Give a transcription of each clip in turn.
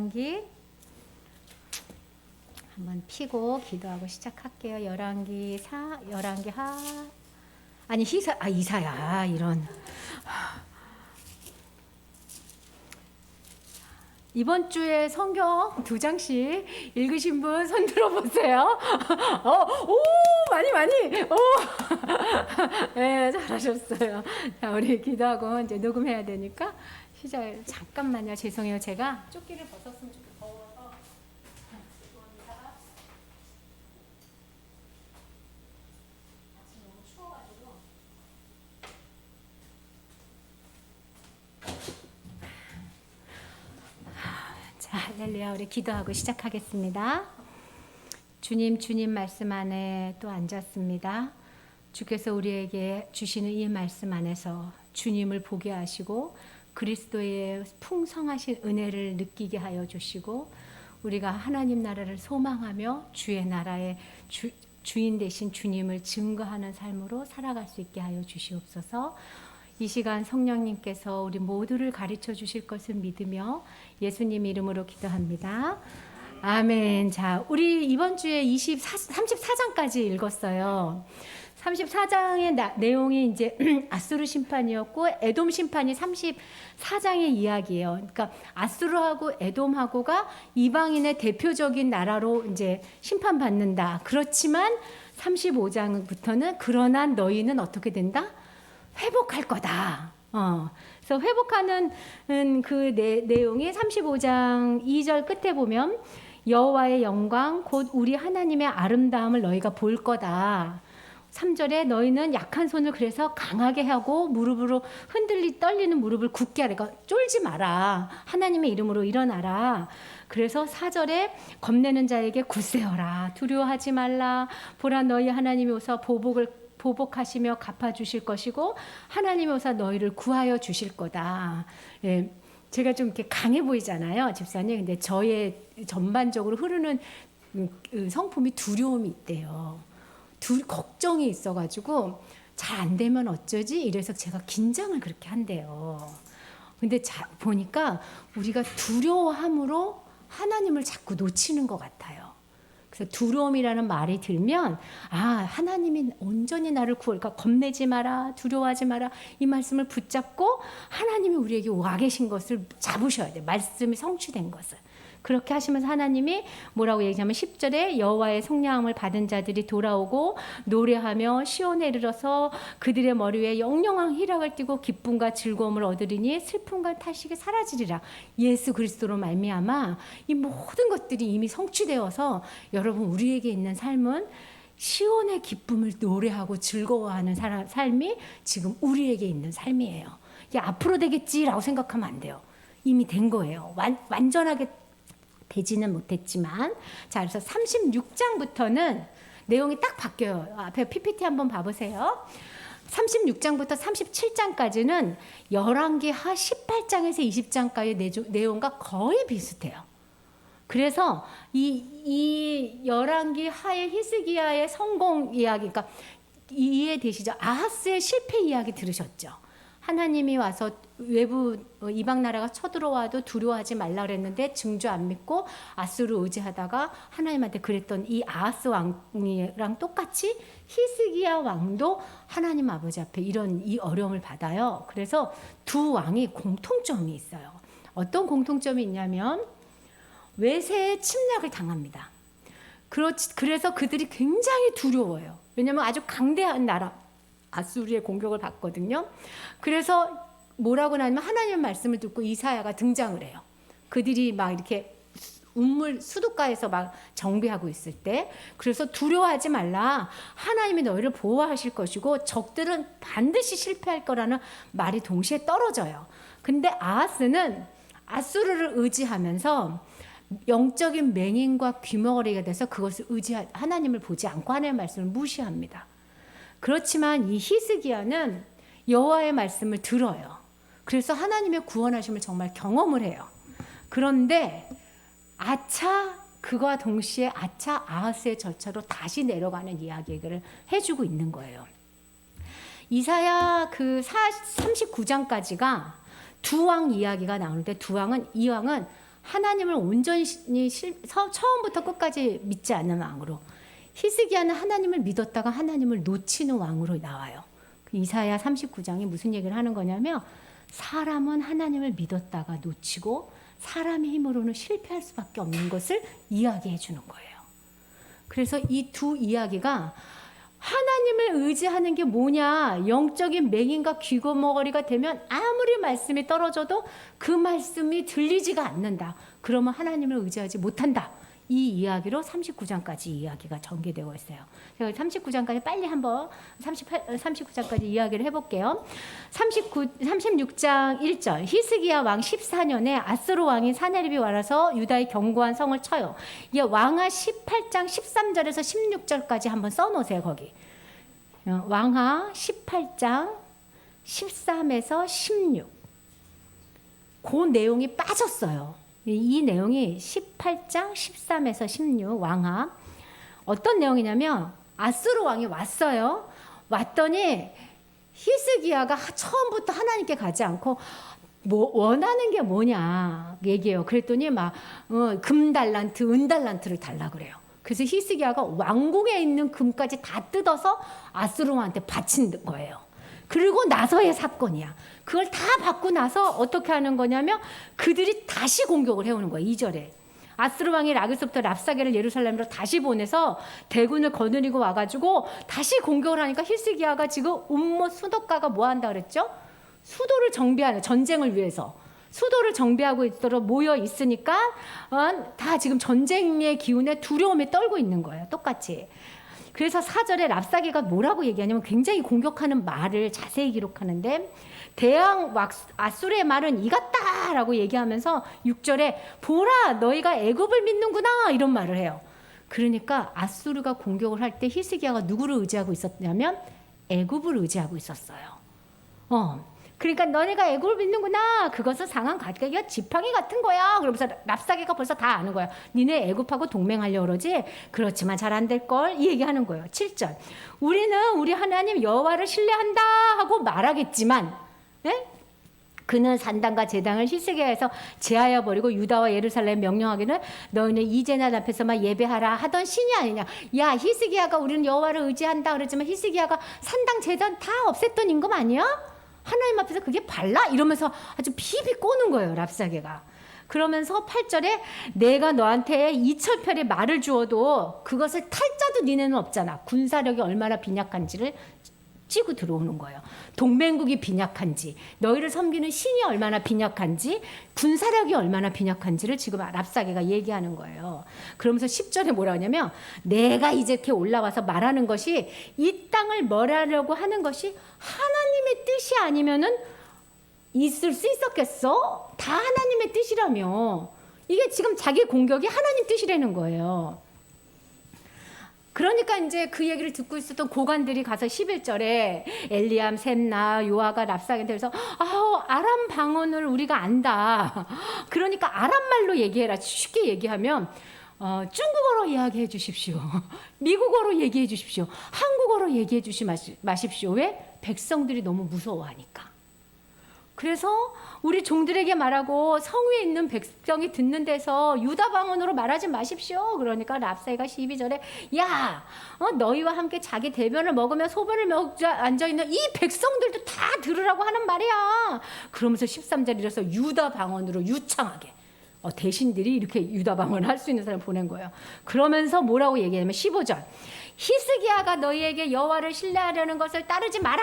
열왕기 한번 피고 기도하고 시작할게요. 열왕기 이사야 이런. 이번 주에 성경 2장씩 읽으신 분 손 들어보세요. 많이. 네, 잘하셨어요. 자, 우리 기도하고 이제 녹음해야 되니까 시작. 잠깐만요. 죄송해요. 제가 조끼를 벗었으면 좋겠어요. 더워서. 죄송합니다. 아침 너무 추워가지고. 자, 할렐루야. 우리 기도하고 시작하겠습니다. 주님 말씀 안에 또 앉았습니다. 주께서 우리에게 주시는 이 말씀 안에서 주님을 보게 하시고 그리스도의 풍성하신 은혜를 느끼게 하여 주시고 우리가 하나님 나라를 소망하며 주의 나라의 주인 되신 주님을 증거하는 삶으로 살아갈 수 있게 하여 주시옵소서. 이 시간 성령님께서 우리 모두를 가르쳐 주실 것을 믿으며 예수님 이름으로 기도합니다. 아멘. 자, 우리 이번 주에 34장까지 읽었어요. 34장의 내용이 이제 아수르 심판이었고 에돔 심판이 34장의 이야기예요. 그러니까 아수르하고 에돔하고가 이방인의 대표적인 나라로 이제 심판받는다. 그렇지만 35장부터는 그러나 너희는 어떻게 된다? 회복할 거다. 그래서 회복하는 그 내용이 35장 2절 끝에 보면 여호와의 영광 곧 우리 하나님의 아름다움을 너희가 볼 거다. 3절에 너희는 약한 손을 그래서 강하게 하고 무릎으로 떨리는 무릎을 굳게 하라. 그러니까 쫄지 마라. 하나님의 이름으로 일어나라. 그래서 4절에 겁내는 자에게 굳세어라. 두려워하지 말라. 보라 너희 하나님이 오사 보복하시며 갚아주실 것이고 하나님이 오사 너희를 구하여 주실 거다. 예, 제가 좀 이렇게 강해 보이잖아요, 집사님. 근데 저의 전반적으로 흐르는 성품이 두려움이 있대요. 걱정이 있어가지고 잘 안 되면 어쩌지? 이래서 제가 긴장을 그렇게 한대요. 근데 보니까 우리가 두려워함으로 하나님을 자꾸 놓치는 것 같아요. 그래서 두려움이라는 말이 들면 하나님이 온전히 나를 그러니까 겁내지 마라, 두려워하지 마라 이 말씀을 붙잡고 하나님이 우리에게 와 계신 것을 잡으셔야 돼요. 말씀이 성취된 것을. 그렇게 하시면서 하나님이 뭐라고 얘기하면 10절에 여호와의 성령함을 받은 자들이 돌아오고 노래하며 시온에 이르러서 그들의 머리 위에 영영한 희락을 띠고 기쁨과 즐거움을 얻으리니 슬픔과 탄식이 사라지리라. 예수 그리스도로 말미암아 이 모든 것들이 이미 성취되어서 여러분 우리에게 있는 삶은 시온의 기쁨을 노래하고 즐거워하는 삶이 지금 우리에게 있는 삶이에요. 이게 앞으로 되겠지라고 생각하면 안 돼요. 이미 된 거예요. 완전하게 되지는 못했지만. 자, 그래서 36장부터는 내용이 딱 바뀌어요. 앞에 PPT 한번 봐보세요. 36장부터 37장까지는 열왕기 하 18장에서 20장까지의 내용과 거의 비슷해요. 그래서 이 열왕기 하의 히스기야의 성공 이야기, 그러니까 이해되시죠? 아하스의 실패 이야기 들으셨죠? 하나님이 와서 외부 이방 나라가 쳐들어와도 두려워하지 말라 그랬는데 증조 안 믿고 아수르 의지하다가 하나님한테 그랬던 이 아하스 왕이랑 똑같이 히스기야 왕도 하나님 아버지 앞에 이 어려움을 받아요. 그래서 두 왕이 공통점이 있어요. 어떤 공통점이 있냐면 외세의 침략을 당합니다. 그래서 그들이 굉장히 두려워요. 왜냐하면 아주 강대한 나라 아수르의 공격을 받거든요. 그래서 뭐라고 하냐면 하나님의 말씀을 듣고 이사야가 등장을 해요. 그들이 막 이렇게 수도가에서 막 정비하고 있을 때 그래서 두려워하지 말라. 하나님이 너희를 보호하실 것이고 적들은 반드시 실패할 거라는 말이 동시에 떨어져요. 근데 아하스는 아수르를 의지하면서 영적인 맹인과 귀머거리가 돼서 그것을 하나님을 보지 않고 하나님의 말씀을 무시합니다. 그렇지만 이 히스기야는 여호와의 말씀을 들어요. 그래서 하나님의 구원하심을 정말 경험을 해요. 그런데 그와 동시에 아하스의 절차로 다시 내려가는 이야기를 해주고 있는 거예요. 이사야 39장까지가 두 왕 이야기가 나오는데 이 왕은 하나님을 온전히 처음부터 끝까지 믿지 않는 왕으로, 히스기야는 하나님을 믿었다가 하나님을 놓치는 왕으로 나와요. 이사야 39장이 무슨 얘기를 하는 거냐면 사람은 하나님을 믿었다가 놓치고 사람의 힘으로는 실패할 수밖에 없는 것을 이야기해 주는 거예요. 그래서 이 두 이야기가 하나님을 의지하는 게 뭐냐, 영적인 맹인과 귀고머거리가 되면 아무리 말씀이 떨어져도 그 말씀이 들리지가 않는다. 그러면 하나님을 의지하지 못한다. 이 이야기로 39장까지 이야기가 전개되고 있어요. 제가 39장까지 빨리 한번 39장까지 이야기를 해볼게요. 36장 1절, 히스기야 왕 14년에 아스로 왕인 사네립이 와서 유다의 견고한 성을 쳐요. 이게 왕하 18장 13절에서 16절까지 한번 써놓으세요. 거기 왕하 18장 13에서 16, 그 내용이 빠졌어요. 이 내용이 18장 13에서 16 왕하, 어떤 내용이냐면 아스로 왕이 왔어요. 왔더니 히스기야가 처음부터 하나님께 가지 않고 뭐 원하는 게 뭐냐 얘기해요. 그랬더니 막 금달란트, 은달란트를 달라 그래요. 그래서 히스기야가 왕궁에 있는 금까지 다 뜯어서 아스로 왕한테 바친 거예요. 그리고 나서의 사건이야. 그걸 다 받고 나서 어떻게 하는 거냐면 그들이 다시 공격을 해오는 거야. 2절에 아스로 왕이 라기스부터 랍사게를 예루살렘으로 다시 보내서 대군을 거느리고 와가지고 다시 공격을 하니까 히스기야가 지금 음모 수도가가 뭐 한다 그랬죠? 수도를 정비하는, 전쟁을 위해서 수도를 정비하고 있도록 모여 있으니까 다 지금 전쟁의 기운에 두려움에 떨고 있는 거예요. 똑같이. 그래서 4절에 랍사게가 뭐라고 얘기하냐면 굉장히 공격하는 말을 자세히 기록하는데, 대왕 아수르의 말은 이같다라고 얘기하면서 6절에 보라 너희가 애굽을 믿는구나 이런 말을 해요. 그러니까 아수르가 공격을 할 때 히스기야가 누구를 의지하고 있었냐면 애굽을 의지하고 있었어요. 그러니까 너네가 애굽을 믿는구나. 그것은 상한 가격이가 지팡이 같은 거야. 그러면서 랍사게가 벌써 다 아는 거야. 니네 애굽하고 동맹하려고 그러지? 그렇지만 잘 안 될걸? 이 얘기하는 거예요. 7절. 우리는 우리 하나님 여호와를 신뢰한다 하고 말하겠지만, 네? 그는 산당과 제당을 히스기야에서 제하여 버리고 유다와 예루살렘 명령하기는 너희는 이제나 앞에서만 예배하라 하던 신이 아니냐. 야, 히스기야가 우리는 여호와를 의지한다 그러지만 히스기야가 산당 제단 다 없앴던 임금 아니야? 하나님 앞에서 그게 발라? 이러면서 아주 비비 꼬는 거예요, 랍사게가. 그러면서 8절에 내가 너한테 2,000편의 말을 주어도 그것을 탈 자도 니네는 없잖아. 군사력이 얼마나 빈약한지를 찌고 들어오는 거예요. 동맹국이 빈약한지, 너희를 섬기는 신이 얼마나 빈약한지, 군사력이 얼마나 빈약한지를 지금 랍사게가 얘기하는 거예요. 그러면서 10절에 뭐라 하냐면 내가 이제 이렇게 올라와서 말하는 것이 이 땅을 멸하려고 하는 것이 하나님의 뜻이 아니면은 있을 수 있었겠어? 다 하나님의 뜻이라며. 이게 지금 자기 공격이 하나님 뜻이라는 거예요. 그러니까 이제 그 얘기를 듣고 있었던 고관들이 가서 11절에 엘리암, 셈나, 요아가 랍사게한테 그래서 아람 방언을 우리가 안다. 그러니까 아람 말로 얘기해라. 쉽게 얘기하면 중국어로 이야기해 주십시오. 미국어로 얘기해 주십시오. 한국어로 얘기해 주시 마십시오. 왜? 백성들이 너무 무서워하니까. 그래서 우리 종들에게 말하고 성 위에 있는 백성이 듣는 데서 유다 방언으로 말하지 마십시오. 그러니까 랍사게가 12절에 야, 너희와 함께 자기 대변을 먹으며 소변을 먹고 앉아있는 이 백성들도 다 들으라고 하는 말이야. 그러면서 13절에 이래서 유다 방언으로 유창하게 대신들이 이렇게 유다 방언을 할 수 있는 사람을 보낸 거예요. 그러면서 뭐라고 얘기하냐면 15절 히스기야가 너희에게 여호와를 신뢰하려는 것을 따르지 마라.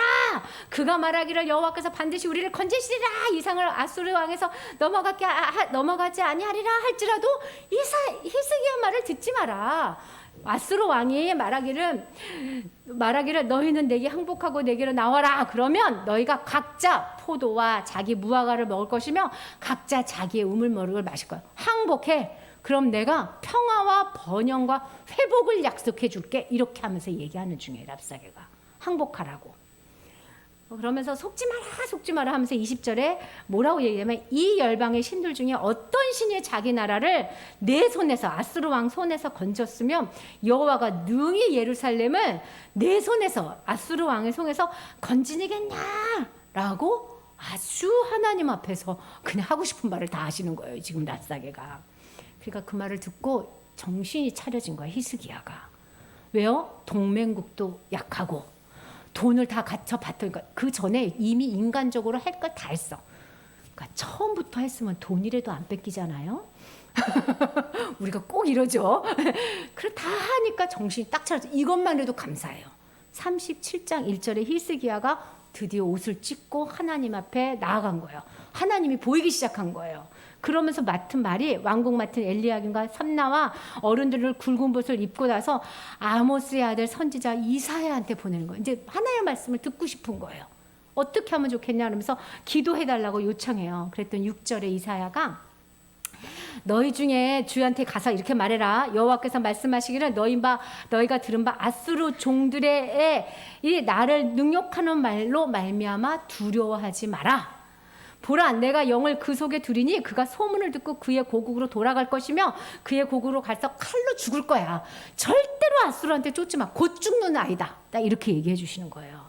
그가 말하기를 여호와께서 반드시 우리를 건지시리라. 이 상을 아수르 왕에서 넘어가지 아니하리라 할지라도 히스기야 말을 듣지 마라. 아수르 왕이 말하기를 너희는 내게 항복하고 내게로 나와라. 그러면 너희가 각자 포도와 자기 무화과를 먹을 것이며 각자 자기의 우물머루를 마실 거야. 항복해. 그럼 내가 평화와 번영과 회복을 약속해 줄게. 이렇게 하면서 얘기하는 중이에요. 랍사게가. 항복하라고. 그러면서 속지 마라 하면서 20절에 뭐라고 얘기하면 이 열방의 신들 중에 어떤 신이 자기 나라를 내 손에서 아수르 왕 손에서 건졌으면 여호와가 능히 예루살렘을 내 손에서 아수르 왕의 손에서 건지겠냐라고 아주 하나님 앞에서 그냥 하고 싶은 말을 다 하시는 거예요. 지금 랍사게가. 그러니까 그 말을 듣고 정신이 차려진 거야. 히스기야가. 왜요? 동맹국도 약하고 돈을 다 갖춰 봤으니까 그 전에 이미 인간적으로 할 걸 다 했어. 그러니까 처음부터 했으면 돈이라도 안 뺏기잖아요. 우리가 꼭 이러죠. 그래 다 하니까 정신이 딱 차려서 이것만 해도 감사해요. 37장 1절에 히스기야가 드디어 옷을 찢고 하나님 앞에 나아간 거예요. 하나님이 보이기 시작한 거예요. 그러면서 맡은 말이 왕국 맡은 엘리야김과 삼나와 어른들을 굵은 옷을 입고 나서 아모스의 아들 선지자 이사야한테 보내는 거예요. 이제 하나님의 말씀을 듣고 싶은 거예요. 어떻게 하면 좋겠냐 그러면서 기도해달라고 요청해요. 그랬더니 6절에 이사야가 너희 중에 주한테 가서 이렇게 말해라. 여호와께서 말씀하시기를 너희가 들은 바 아수르 종들의 이 나를 능욕하는 말로 말미암아 두려워하지 마라. 보라, 내가 영을 그 속에 두리니 그가 소문을 듣고 그의 고국으로 돌아갈 것이며 그의 고국으로 가서 칼로 죽을 거야. 절대로 아수르한테 쫓지 마. 곧 죽는 아이다. 딱 이렇게 얘기해 주시는 거예요.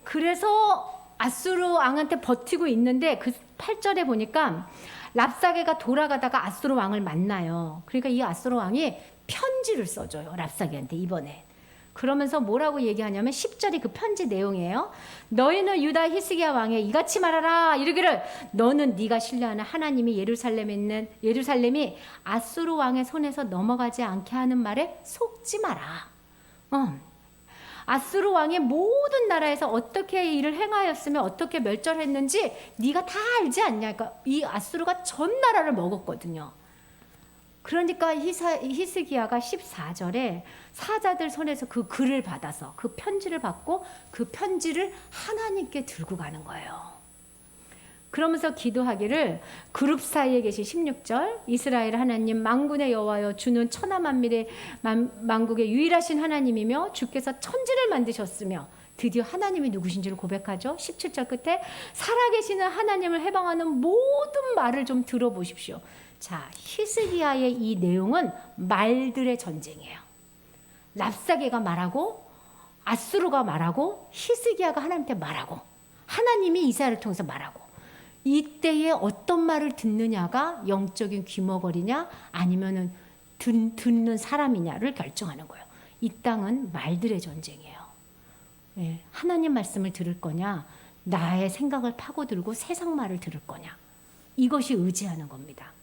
그래서 아수르 왕한테 버티고 있는데 그 8절에 보니까 랍사게가 돌아가다가 아수르 왕을 만나요. 그러니까 이 아수르 왕이 편지를 써줘요. 랍사게한테 이번에. 그러면서 뭐라고 얘기하냐면 10절이 그 편지 내용이에요. 너희는 유다 히스기야 왕에 이같이 말하라. 이르기를 너는 네가 신뢰하는 하나님이 예루살렘이 아수르 왕의 손에서 넘어가지 않게 하는 말에 속지 마라. 아수르 왕의 모든 나라에서 어떻게 일을 행하였으며 어떻게 멸절했는지 네가 다 알지 않냐. 그러니까 이 아수르가 전 나라를 먹었거든요. 그러니까 히스기야가 14절에 사자들 손에서 그 글을 받아서 그 편지를 받고 그 편지를 하나님께 들고 가는 거예요. 그러면서 기도하기를 그룹 사이에 계신 16절 이스라엘 하나님 만군의 여호와여 주는 천하 만민의 만국의 유일하신 하나님이며 주께서 천지를 만드셨으며 드디어 하나님이 누구신지를 고백하죠. 17절 끝에 살아계시는 하나님을 해방하는 모든 말을 좀 들어보십시오. 자, 히스기야의 이 내용은 말들의 전쟁이에요. 랍사게가 말하고 아수르가 말하고 히스기야가 하나님한테 말하고 하나님이 이사야를 통해서 말하고 이때에 어떤 말을 듣느냐가 영적인 귀머거리냐 아니면은 듣는 사람이냐를 결정하는 거예요. 이 땅은 말들의 전쟁이에요. 예, 하나님 말씀을 들을 거냐 나의 생각을 파고들고 세상 말을 들을 거냐 이것이 의지하는 겁니다.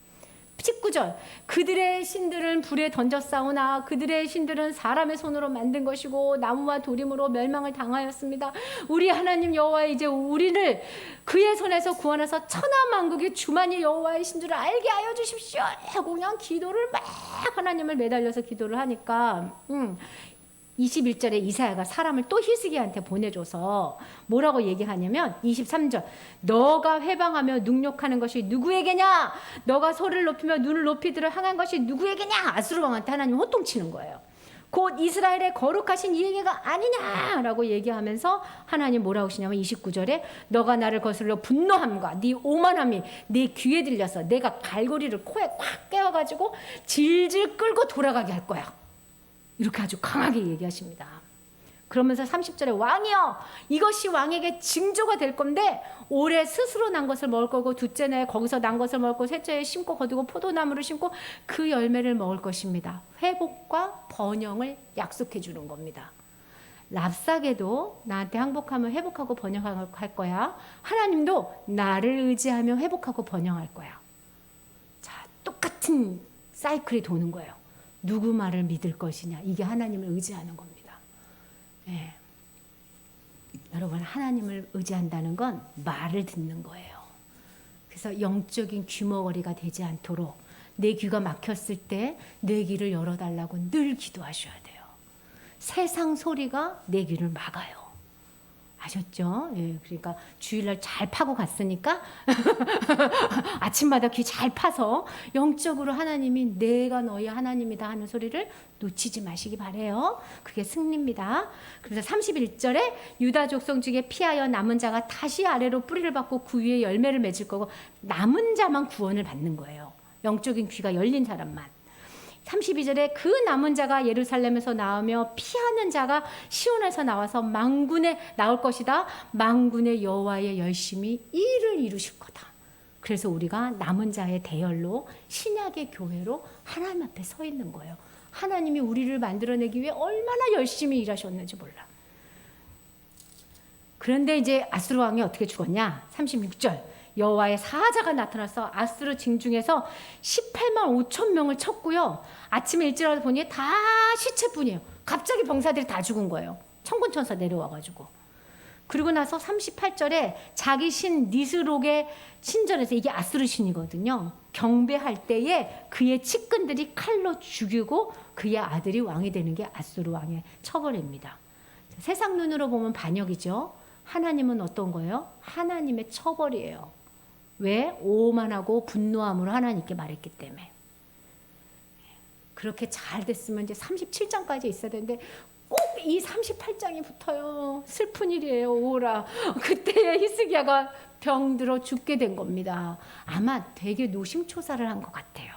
19절 그들의 신들은 불에 던져 싸우나 그들의 신들은 사람의 손으로 만든 것이고 나무와 도림으로 멸망을 당하였습니다. 우리 하나님 여호와 이제 우리를 그의 손에서 구원해서 천하만국의 주만이 여호와의 신 줄 알게 하여 주십시오 하고 그냥 기도를 막 하나님을 매달려서 기도를 하니까 21절에 이사야가 사람을 또 히스기야한테 보내줘서 뭐라고 얘기하냐면 23절 너가 회방하며 능욕하는 것이 누구에게냐 너가 소리를 높이며 눈을 높이 들어 향한 것이 누구에게냐 아수르 왕한테 하나님 호통치는 거예요. 곧 이스라엘의 거룩하신 이에게가 아니냐라고 얘기하면서 하나님 뭐라고 하시냐면 29절에 너가 나를 거슬러 분노함과 네 오만함이 네 귀에 들려서 내가 갈고리를 코에 꽉 깨워가지고 질질 끌고 돌아가게 할 거야. 이렇게 아주 강하게 얘기하십니다. 그러면서 30절에 왕이여 이것이 왕에게 징조가 될 건데 올해 스스로 난 것을 먹을 거고 둘째 날 거기서 난 것을 먹을 거고 셋째에 심고 거두고 포도나무를 심고 그 열매를 먹을 것입니다. 회복과 번영을 약속해 주는 겁니다. 랍사게도 나한테 항복하면 회복하고 번영할 거야. 하나님도 나를 의지하며 회복하고 번영할 거야. 자, 똑같은 사이클이 도는 거예요. 누구 말을 믿을 것이냐 이게 하나님을 의지하는 겁니다. 예. 여러분 하나님을 의지한다는 건 말을 듣는 거예요. 그래서 영적인 귀머거리가 되지 않도록 내 귀가 막혔을 때 내 귀를 열어달라고 늘 기도하셔야 돼요. 세상 소리가 내 귀를 막아요. 아셨죠? 예, 그러니까 주일날 잘 파고 갔으니까 아침마다 귀 잘 파서 영적으로 하나님이 내가 너희 하나님이다 하는 소리를 놓치지 마시기 바래요. 그게 승리입니다. 그래서 31절에 유다 족속 중에 피하여 남은 자가 다시 아래로 뿌리를 받고 그 위에 열매를 맺을 거고 남은 자만 구원을 받는 거예요. 영적인 귀가 열린 사람만. 32절에 그 남은 자가 예루살렘에서 나오며 피하는 자가 시온에서 나와서 만군에 나올 것이다. 만군의 여호와의 열심히 일을 이루실 거다. 그래서 우리가 남은 자의 대열로 신약의 교회로 하나님 앞에 서 있는 거예요. 하나님이 우리를 만들어내기 위해 얼마나 열심히 일하셨는지 몰라. 그런데 이제 아수르 왕이 어떻게 죽었냐? 36절. 여호와의 사자가 나타나서 아수르 진중에서 18만 5천 명을 쳤고요. 아침에 일찍 일어나서 보니 다 시체뿐이에요. 갑자기 병사들이 다 죽은 거예요. 천군천사 내려와가지고. 그리고 나서 38절에 자기 신 니스록의 신전에서, 이게 아수르 신이거든요, 경배할 때에 그의 측근들이 칼로 죽이고 그의 아들이 왕이 되는 게 아수르 왕의 처벌입니다. 세상 눈으로 보면 반역이죠. 하나님은 어떤 거예요? 하나님의 처벌이에요. 왜? 오만하고 분노함으로 하나님께 말했기 때문에. 그렇게 잘 됐으면 이제 37장까지 있어야 되는데 꼭 이 38장이 붙어요. 슬픈 일이에요. 오라. 그때 히스기야가 병들어 죽게 된 겁니다. 아마 되게 노심초사를 한 것 같아요.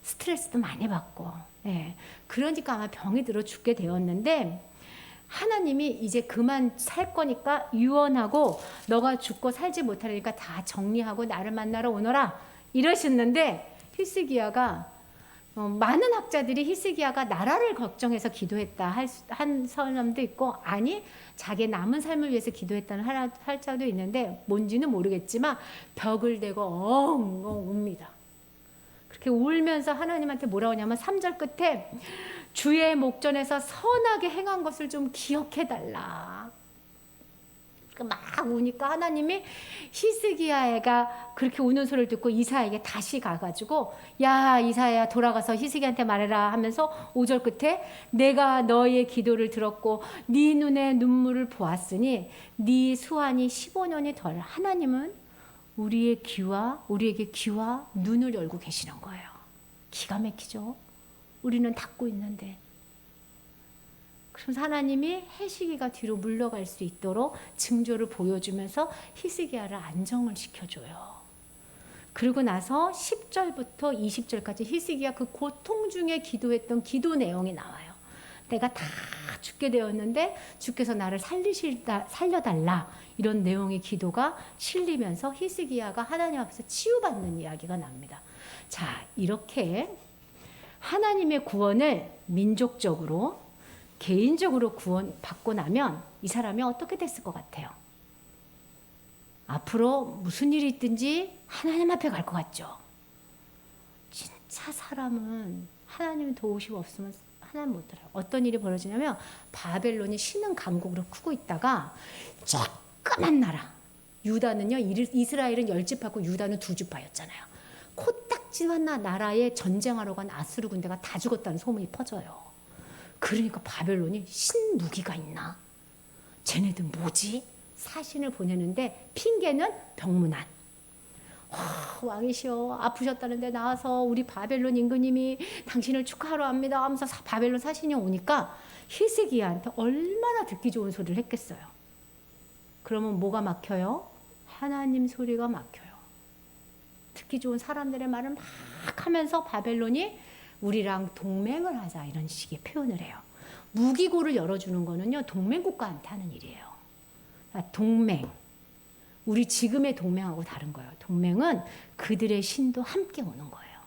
스트레스도 많이 받고. 예. 그러니까 아마 병이 들어 죽게 되었는데, 하나님이 이제 그만 살 거니까 유언하고 너가 죽고 살지 못하려니까 다 정리하고 나를 만나러 오너라 이러셨는데, 히스기야가 많은 학자들이 히스기야가 나라를 걱정해서 기도했다 한 사람도 있고, 아니 자기 남은 삶을 위해서 기도했다는 학자도 있는데, 뭔지는 모르겠지만 벽을 대고 엉엉 웁니다. 그렇게 울면서 하나님한테 뭐라고 하냐면 3절 끝에 주의 목전에서 선하게 행한 것을 좀 기억해달라. 막 우니까 하나님이 히스기야가 그렇게 우는 소리를 듣고 이사야에게 다시 가가지고, 야 이사야 돌아가서 히스기야한테 말해라 하면서 5절 끝에 내가 너의 기도를 들었고 네 눈에 눈물을 보았으니 네 수완이 15년이 덜. 하나님은 우리에게 귀와 눈을 열고 계시는 거예요. 기가 막히죠. 우리는 닫고 있는데. 그래서 하나님이 해시기가 뒤로 물러갈 수 있도록 징조를 보여주면서 히스기야를 안정을 시켜줘요. 그리고 나서 10절부터 20절까지 히스기야 그 고통 중에 기도했던 기도 내용이 나와요. 내가 다 죽게 되었는데 주께서 나를 살려달라, 이런 내용의 기도가 실리면서 히스기야가 하나님 앞에서 치유받는 이야기가 납니다. 자, 이렇게 하나님의 구원을 민족적으로 개인적으로 구원받고 나면 이 사람이 어떻게 됐을 것 같아요? 앞으로 무슨 일이 있든지 하나님 앞에 갈 것 같죠? 진짜 사람은 하나님 도우심 없으면 하나님 못 들어요. 어떤 일이 벌어지냐면, 바벨론이 신흥 강국으로 크고 있다가 조그만 나라, 유다는요, 이스라엘은 10지파고 유다는 2지파였잖아요. 코딱지만 나라에 전쟁하러 간 아수르 군대가 다 죽었다는 소문이 퍼져요. 그러니까 바벨론이 신무기가 있나? 쟤네들 뭐지? 사신을 보내는데 핑계는 병문안. 왕이시여, 아프셨다는데 나와서 우리 바벨론 임금님이 당신을 축하하러 합니다 하면서 바벨론 사신이 오니까 히스기야한테 얼마나 듣기 좋은 소리를 했겠어요. 그러면 뭐가 막혀요? 하나님 소리가 막혀요. 듣기 좋은 사람들의 말을 막 하면서 바벨론이 우리랑 동맹을 하자, 이런 식의 표현을 해요. 무기고를 열어주는 거는요, 동맹국가한테 하는 일이에요. 동맹. 우리 지금의 동맹하고 다른 거예요. 동맹은 그들의 신도 함께 오는 거예요.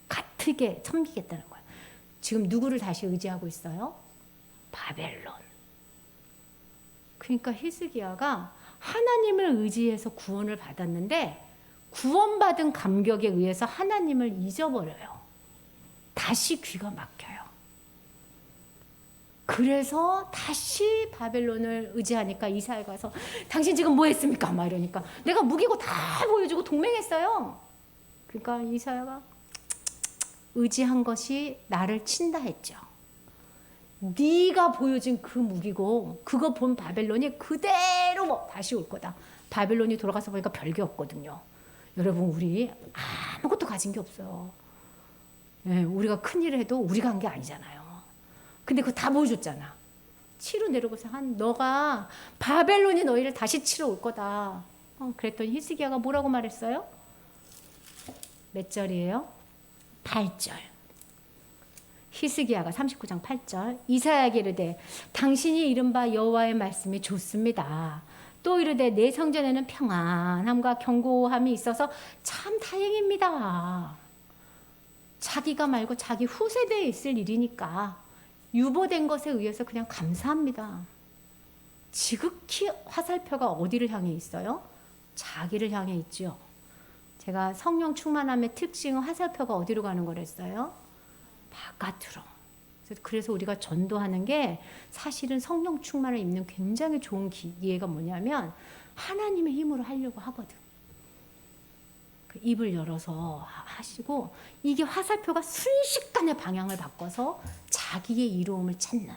같게 섬기겠다는 거예요. 지금 누구를 다시 의지하고 있어요? 바벨론. 그러니까 히스기야가 하나님을 의지해서 구원을 받았는데, 구원받은 감격에 의해서 하나님을 잊어버려요. 다시 귀가 막혀요. 그래서 다시 바벨론을 의지하니까 이사야가 가서 당신 지금 뭐 했습니까? 막 이러니까 내가 무기고 다 보여주고 동맹했어요. 그러니까 이사야가 의지한 것이 나를 친다 했죠. 네가 보여준 그 무기고 그거 본 바벨론이 그대로 다시 올 거다. 바벨론이 돌아가서 보니까 별게 없거든요. 여러분, 우리 아무것도 가진 게 없어요. 예, 우리가 큰일을 해도 우리가 한 게 아니잖아요. 근데 그거 다 보여줬잖아. 치러 내려고서 너가 바벨론이 너희를 다시 치러 올 거다. 그랬더니 히스기야가 뭐라고 말했어요? 몇 절이에요? 8절. 히스기야가 39장 8절 이사야에게 이르되 당신이 이른바 여호와의 말씀이 좋습니다. 또 이르되 내 성전에는 평안함과 견고함이 있어서 참 다행입니다. 자기가 말고 자기 후세대에 있을 일이니까 유보된 것에 의해서 그냥 감사합니다. 지극히 화살표가 어디를 향해 있어요? 자기를 향해 있죠. 제가 성령 충만함의 특징은 화살표가 어디로 가는 거랬어요? 바깥으로. 그래서 우리가 전도하는 게 사실은 성령 충만을 입는 굉장히 좋은 기회가 뭐냐면 하나님의 힘으로 하려고 하거든. 그 입을 열어서 하시고 이게 화살표가 순식간에 방향을 바꿔서 자기의 이로움을 찾는,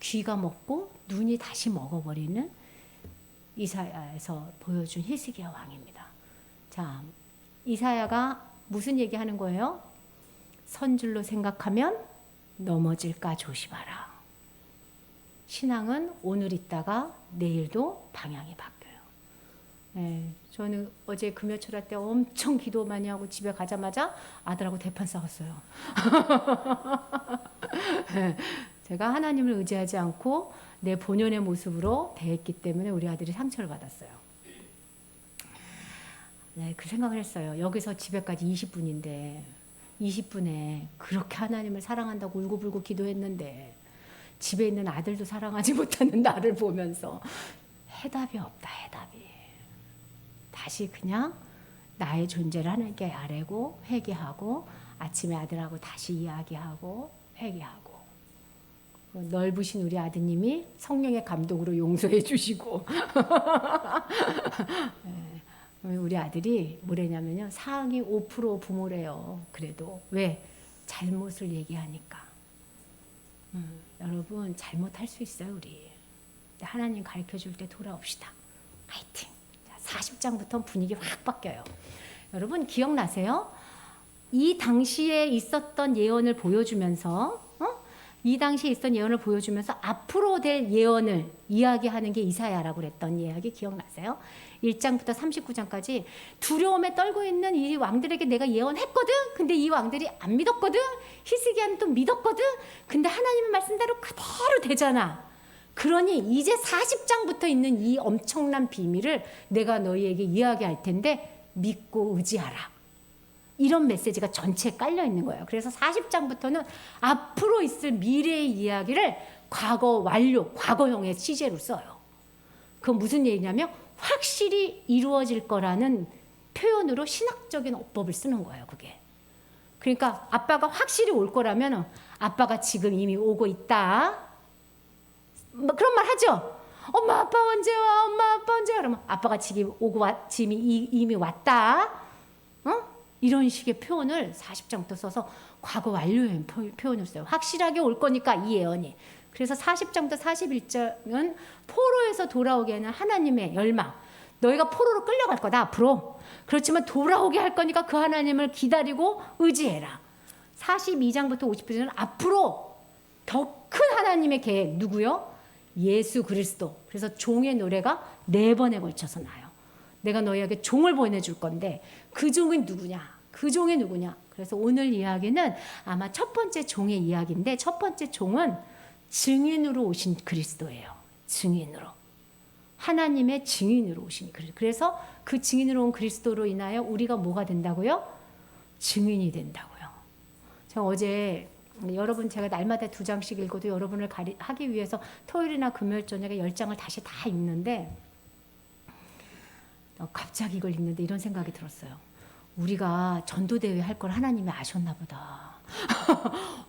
귀가 먹고 눈이 다시 먹어버리는 이사야에서 보여준 히스기야 왕입니다. 자, 이사야가 무슨 얘기하는 거예요? 선줄로 생각하면 넘어질까 조심하라. 신앙은 오늘 있다가 내일도 방향이 바뀌어요. 네, 저는 어제 금요철할 때 엄청 기도 많이 하고 집에 가자마자 아들하고 대판 싸웠어요. 제가 하나님을 의지하지 않고 내 본연의 모습으로 대했기 때문에 우리 아들이 상처를 받았어요. 네, 그 생각을 했어요. 여기서 집에까지 20분인데 20분에 그렇게 하나님을 사랑한다고 울고불고 기도했는데 집에 있는 아들도 사랑하지 못하는 나를 보면서 해답이 없다. 해답이. 다시 그냥 나의 존재를 하나님께 아뢰고 회개하고 아침에 아들하고 다시 이야기하고 회개하고 넓으신 우리 아드님이 성령의 감동으로 용서해 주시고 우리 아들이 뭐래냐면요. 상위 5% 부모래요. 그래도 왜? 잘못을 얘기하니까. 여러분 잘못할 수 있어요. 우리. 하나님 가르쳐줄 때 돌아옵시다. 화이팅. 40장부터 분위기 확 바뀌어요. 여러분 기억나세요? 이 당시에 있었던 예언을 보여주면서 이 당시에 있었던 예언을 보여주면서 앞으로 될 예언을 이야기하는 게 이사야라고 그랬던 이야기 기억나세요? 1장부터 39장까지 두려움에 떨고 있는 이 왕들에게 내가 예언했거든. 근데 이 왕들이 안 믿었거든. 히스기야는 또 믿었거든. 근데 하나님의 말씀대로 그대로 되잖아. 그러니 이제 40장부터 있는 이 엄청난 비밀을 내가 너희에게 이야기할 텐데 믿고 의지하라. 이런 메시지가 전체에 깔려 있는 거예요. 그래서 40장부터는 앞으로 있을 미래의 이야기를 과거 완료, 과거형의 시제로 써요. 그건 무슨 얘기냐면 확실히 이루어질 거라는 표현으로 신학적인 어법을 쓰는 거예요. 그게. 그러니까 아빠가 확실히 올 거라면 아빠가 지금 이미 오고 있다. 그런 말 하죠. 엄마 아빠 언제 와? 엄마 아빠 언제 와? 그러면 아빠가 지금 이미 왔다. 이런 식의 표현을 40장부터 써서 과거 완료의 표현을 써요. 확실하게 올 거니까 이 예언이. 그래서 40장부터 41장은 포로에서 돌아오게 하는 하나님의 열망. 너희가 포로로 끌려갈 거다 앞으로. 그렇지만 돌아오게 할 거니까 그 하나님을 기다리고 의지해라. 42장부터 50장은 앞으로 더 큰 하나님의 계획. 누구요? 예수 그리스도. 그래서 종의 노래가 4번에 걸쳐서 나요. 내가 너희에게 종을 보내줄 건데 그 종은 누구냐? 그 종이 누구냐? 그래서 오늘 이야기는 아마 첫 번째 종의 이야기인데 첫 번째 종은 증인으로 오신 그리스도예요. 증인으로. 하나님의 증인으로 오신 그리스도. 그래서 그 증인으로 온 그리스도로 인하여 우리가 뭐가 된다고요? 증인이 된다고요. 제가 어제 여러분 제가 날마다 2장씩 읽어도 여러분을 하기 위해서 토요일이나 금요일 저녁에 10장을 다시 다 읽는데 갑자기 이걸 읽는데 이런 생각이 들었어요. 우리가 전도대회 할 걸 하나님이 아셨나 보다.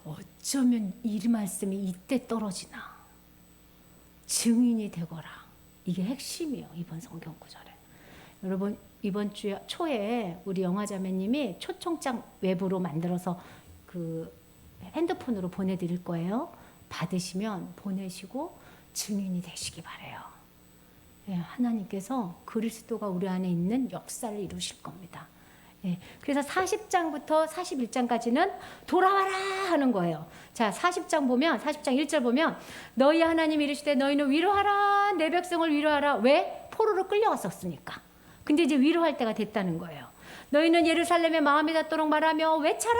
어쩌면 이 말씀이 이때 떨어지나. 증인이 되거라. 이게 핵심이에요. 이번 성경 구절에. 여러분 이번 주 초에 우리 영화자매님이 초청장 외부로 만들어서 그 핸드폰으로 보내드릴 거예요. 받으시면 보내시고 증인이 되시기 바래요. 예, 하나님께서 그리스도가 우리 안에 있는 역사를 이루실 겁니다. 예, 그래서 40장부터 41장까지는 돌아와라 하는 거예요. 자, 40장 보면 40장 1절 보면 너희 하나님 이르시되 너희는 위로하라 내 백성을 위로하라. 왜? 포로로 끌려갔었으니까. 근데 이제 위로할 때가 됐다는 거예요. 너희는 예루살렘에 마음이 닿도록 말하며 외쳐라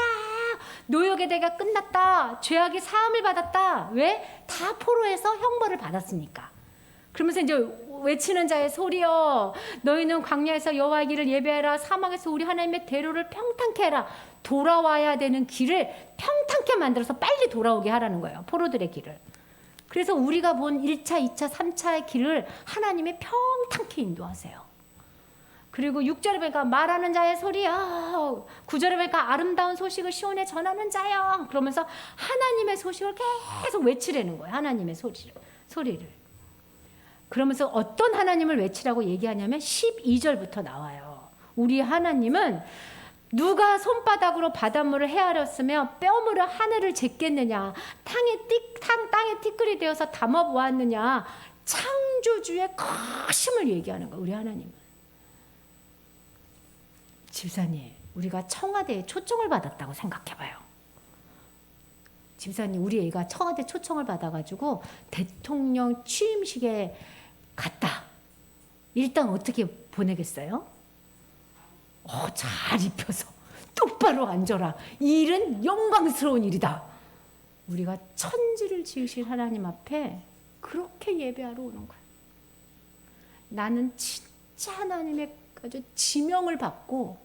노역의 대가 끝났다. 죄악이 사함을 받았다. 왜? 다 포로에서 형벌을 받았으니까. 그러면서 이제 외치는 자의 소리여, 너희는 광야에서 여호와의 길을 예배하라. 사막에서 우리 하나님의 대로를 평탄케 해라. 돌아와야 되는 길을 평탄케 만들어서 빨리 돌아오게 하라는 거예요. 포로들의 길을. 그래서 우리가 본 1차, 2차, 3차의 길을 하나님이 평탄케 인도하세요. 그리고 6절에 보니까 말하는 자의 소리여, 9절에 보니까 아름다운 소식을 시온에 전하는 자여, 그러면서 하나님의 소식을 계속 외치라는 거예요. 하나님의 소리를. 그러면서 어떤 하나님을 외치라고 얘기하냐면 12절부터 나와요. 우리 하나님은 누가 손바닥으로 바닷물을 헤아렸으며 뼈물어 하늘을 쟀겠느냐, 땅에 티끌이 되어서 담아보았느냐. 창조주의 크심을 얘기하는 거예요. 우리 하나님은. 집사님, 우리가 청와대에 초청을 받았다고 생각해봐요. 집사님, 우리 애가 청와대 초청을 받아가지고 대통령 취임식에 갔다. 일단 어떻게 보내겠어요? 잘 입혀서 똑바로 앉아라. 이 일은 영광스러운 일이다. 우리가 천지를 지으신 하나님 앞에 그렇게 예배하러 오는 거예요. 나는 진짜 하나님의 아주 지명을 받고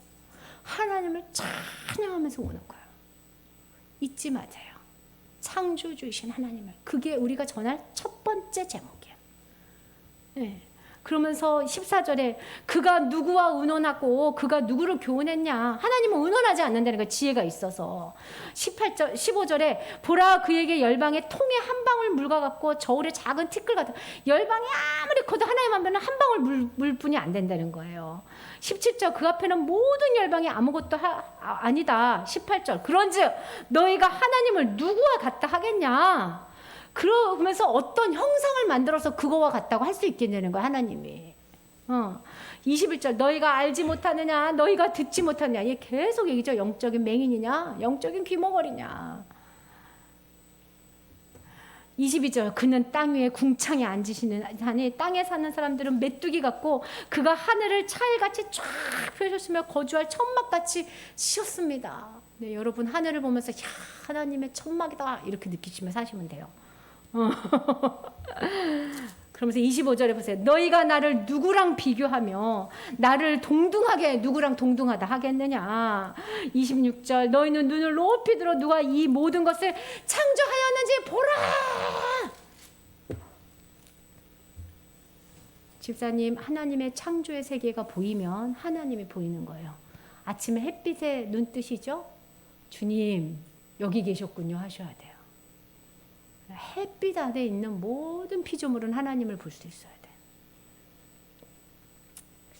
하나님을 찬양하면서 오는 거예요. 잊지 마세요. 창조주이신 하나님을. 그게 우리가 전할 첫 번째 제목이에요. 네. 그러면서 14절에 그가 누구와 의논하고 그가 누구를 교훈했냐. 하나님은 의논하지 않는다는 거예요. 지혜가 있어서. 15절에 보라 그에게 열방의 통에 한 방울 물과 같고 저울의 작은 티끌 같은. 열방이 아무리 커도 하나님 앞에는 한 방울 물뿐이 안 된다는 거예요. 17절 그 앞에는 모든 열방이 아무것도 아니다. 18절 그런즉 너희가 하나님을 누구와 같다 하겠냐. 그러면서 어떤 형상을 만들어서 그거와 같다고 할 수 있겠냐는 거야, 하나님이. 21절 너희가 알지 못하느냐, 너희가 듣지 못하느냐. 이게 계속 얘기죠. 영적인 맹인이냐, 영적인 귀머거리냐. 22절 그는 땅 위에 궁창에 앉으시니 땅에 사는 사람들은 메뚜기 같고 그가 하늘을 차일같이 쫙 펴셨으며 거주할 천막같이 씌었습니다. 네, 여러분 하늘을 보면서 야, 하나님의 천막이다 이렇게 느끼시면 사시면 돼요. 그러면서 25절에 보세요. 너희가 나를 누구랑 비교하며 나를 누구랑 동등하다 하겠느냐. 26절 너희는 눈을 높이 들어 누가 이 모든 것을 창조하였는지 보라. 집사님, 하나님의 창조의 세계가 보이면 하나님이 보이는 거예요. 아침에 햇빛에 눈 뜨시죠? 주님 여기 계셨군요 하셔야 돼요. 햇빛 아래 있는 모든 피조물은 하나님을 볼 수 있어야 돼.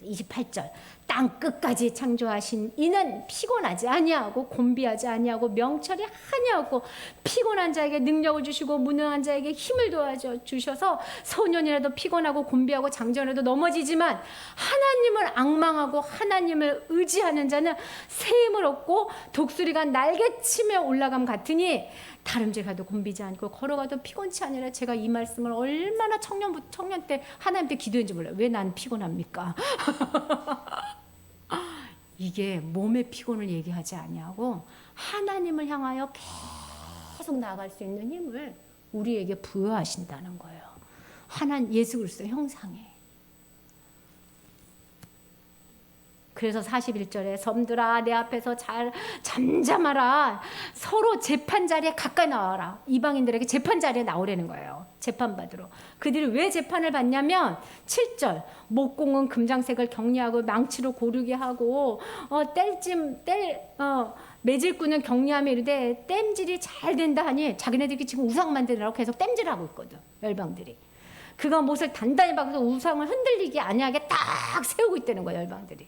28절 땅 끝까지 창조하신 이는 피곤하지 아니하고 곤비하지 아니하고 명철이 아니하고 피곤한 자에게 능력을 주시고 무능한 자에게 힘을 도와주셔서 소년이라도 피곤하고 곤비하고 장전해도 넘어지지만 하나님을 앙망하고 하나님을 의지하는 자는 새 힘을 얻고 독수리가 날개치며 올라감 같으니 다름질가도 곤비지 않고 걸어가도 피곤치 아니라. 제가 이 말씀을 얼마나 청년 때 하나님께 기도했는지 몰라요. 왜 난 피곤합니까? 이게 몸의 피곤을 얘기하지 아니하고 하나님을 향하여 계속 나아갈 수 있는 힘을 우리에게 부여하신다는 거예요. 예수 그리스도 형상에. 그래서 41절에 섬들아 내 앞에서 잘 잠잠하라. 서로 재판 자리에 가까이 나와라. 이방인들에게 재판 자리에 나오라는 거예요. 재판받으러. 그들이 왜 재판을 받냐면 7절 목공은 금장색을 격리하고 망치로 고르게 하고 매질꾼은 격리하며 이르되 땜질이 잘 된다 하니 자기네들이 지금 우상 만드느라고 계속 땜질하고 있거든. 열방들이. 그가 못을 단단히 박아서 우상을 흔들리게 아니하게 딱 세우고 있다는 거예요. 열방들이.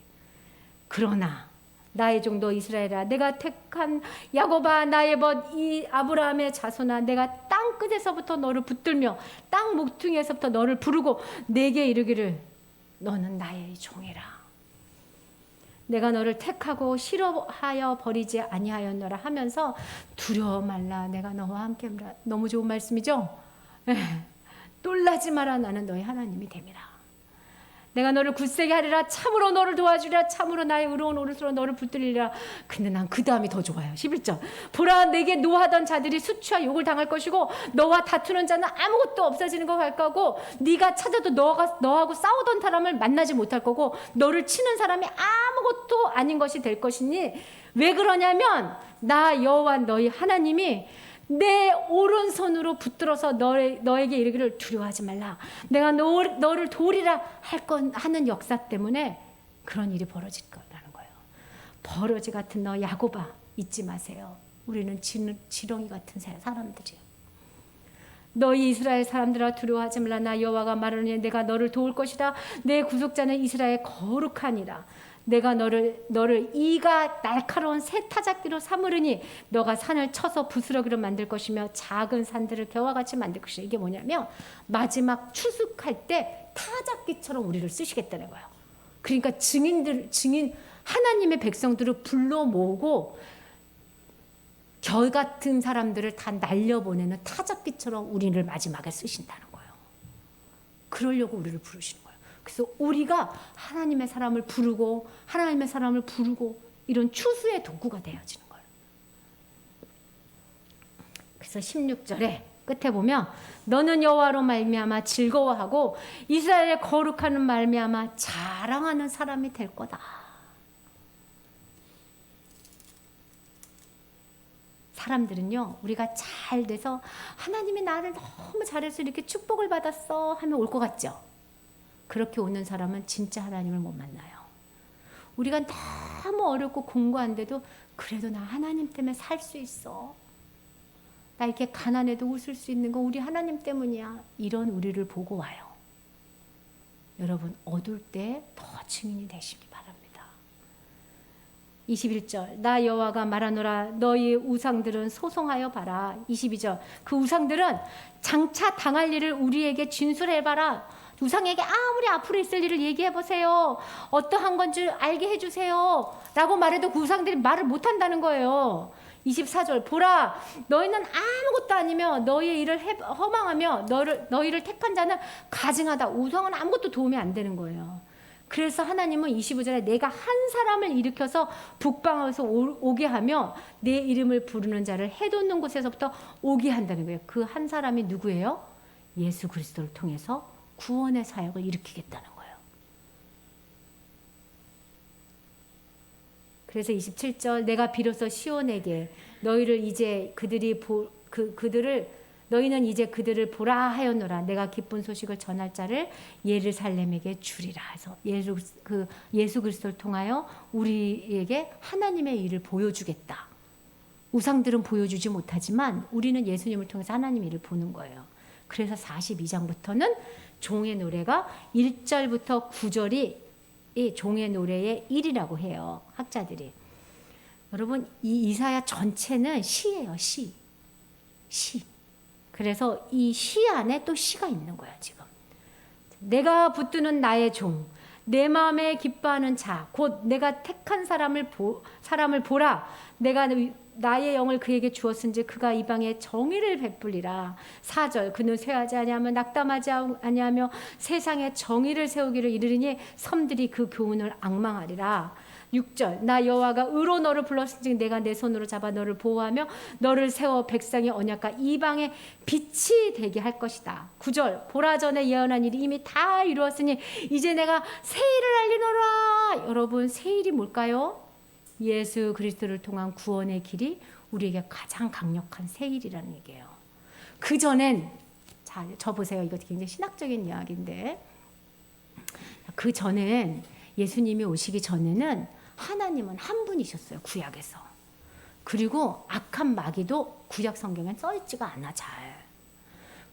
그러나 나의 종도 이스라엘아 내가 택한 야곱아 나의 벗 이 아브라함의 자손아 내가 땅 끝에서부터 너를 붙들며 땅 모퉁이에서부터 너를 부르고 내게 이르기를 너는 나의 종이라. 내가 너를 택하고 싫어하여 버리지 아니하였노라 하면서 두려워 말라 내가 너와 함께함이라. 너무 좋은 말씀이죠? 놀라지 마라 나는 너의 하나님이 됨이라. 내가 너를 굳세게 하리라. 참으로 너를 도와주리라. 참으로 나의 의로운 오른손으로 너를 붙들리리라. 근데 난 그 다음이 더 좋아요. 11절. 보라, 내게 노하던 자들이 수치와 욕을 당할 것이고 너와 다투는 자는 아무것도 없어지는 것 같을 거고 네가 찾아도 너하고 싸우던 사람을 만나지 못할 거고 너를 치는 사람이 아무것도 아닌 것이 될 것이니 왜 그러냐면 나 여호와 너희 하나님이 내 오른손으로 붙들어서 너에게 이르기를 두려워하지 말라. 내가 너를 도우리라 하는 역사 때문에 그런 일이 벌어질 거라는 거예요. 버러지 같은 너 야곱아, 잊지 마세요. 우리는 지렁이 같은 사람들이에요. 너희 이스라엘 사람들아 두려워하지 말라. 나 여호와가 말하노니 내가 너를 도울 것이라. 내 구속자는 이스라엘 거룩하니라. 내가 너를 이가 날카로운 새 타작기로 삼으르니 너가 산을 쳐서 부스러기로 만들 것이며 작은 산들을 겨와 같이 만들 것이다. 이게 뭐냐면 마지막 추수할 때 타작기처럼 우리를 쓰시겠다는 거예요. 그러니까 하나님의 백성들을 불러 모으고 겨울 같은 사람들을 다 날려보내는 타작기처럼 우리를 마지막에 쓰신다는 거예요. 그러려고 우리를 부르시는 거예요. 그래서 우리가 하나님의 사람을 부르고 이런 추수의 도구가 되어지는 거예요. 그래서 16절에 끝에 보면 너는 여호와로 말미암아 즐거워하고 이스라엘의 거룩하는 말미암아 자랑하는 사람이 될 거다. 사람들은요, 우리가 잘 돼서 하나님이 나를 너무 잘해서 이렇게 축복을 받았어 하면 올 것 같죠? 그렇게 오는 사람은 진짜 하나님을 못 만나요. 우리가 너무 어렵고 공부한데도 그래도 나 하나님 때문에 살 수 있어. 나 이렇게 가난해도 웃을 수 있는 거 우리 하나님 때문이야. 이런 우리를 보고 와요. 여러분, 어두울 때 더 증인이 되시기 바랍니다. 21절 나 여호와가 말하노라. 너희 우상들은 소송하여 봐라. 22절 그 우상들은 장차 당할 일을 우리에게 진술해봐라. 우상에게 아무리 앞으로 있을 일을 얘기해보세요. 어떠한 건 줄 알게 해주세요. 라고 말해도 그 우상들이 말을 못한다는 거예요. 24절 보라, 너희는 아무것도 아니며 너희의 일을 허망하며 너희를 택한 자는 가증하다. 우상은 아무것도 도움이 안 되는 거예요. 그래서 하나님은 25절에 내가 한 사람을 일으켜서 북방에서 오게 하며 내 이름을 부르는 자를 해돋는 곳에서부터 오게 한다는 거예요. 그 한 사람이 누구예요? 예수 그리스도를 통해서 구원의 사역을 일으키겠다는 거예요. 그래서 27절 내가 비로소 시온에게 너희는 이제 그들을 보라 하였노라. 내가 기쁜 소식을 전할 자를 예루살렘에게 주리라. 해서 예수 그리스도를 통하여 우리에게 하나님의 일을 보여주겠다. 우상들은 보여주지 못하지만 우리는 예수님을 통해서 하나님의 일을 보는 거예요. 그래서 42장부터는 종의 노래가 1절부터 9절이 이 종의 노래의 1이라고 해요. 학자들이. 여러분, 이 이사야 전체는 시예요. 시. 그래서 이 시 안에 또 시가 있는 거야, 지금. 내가 붙드는 나의 종, 내 마음에 기뻐하는 자, 곧 내가 택한 사람을 보라. 내가 나의 영을 그에게 주었은지 그가 이방에 정의를 베풀리라. 4절 그는 쇠하지 아니하며 낙담하지 아니하며 세상에 정의를 세우기를 이르리니 섬들이 그 교훈을 앙망하리라. 6절 나 여호와가 의로 너를 불렀은즉 내가 내 손으로 잡아 너를 보호하며 너를 세워 백성의 언약과 이방의 빛이 되게 할 것이다. 9절 보라 전에 예언한 일이 이미 다 이루었으니 이제 내가 새 일을 알리노라. 여러분, 새 일이 뭘까요? 예수 그리스도를 통한 구원의 길이 우리에게 가장 강력한 새 일이라는 얘기예요. 그 전엔 자, 저 보세요. 이거 굉장히 신학적인 이야기인데 그 전엔 예수님이 오시기 전에는 하나님은 한 분이셨어요. 구약에서. 그리고 악한 마귀도 구약 성경엔 써있지가 않아 잘.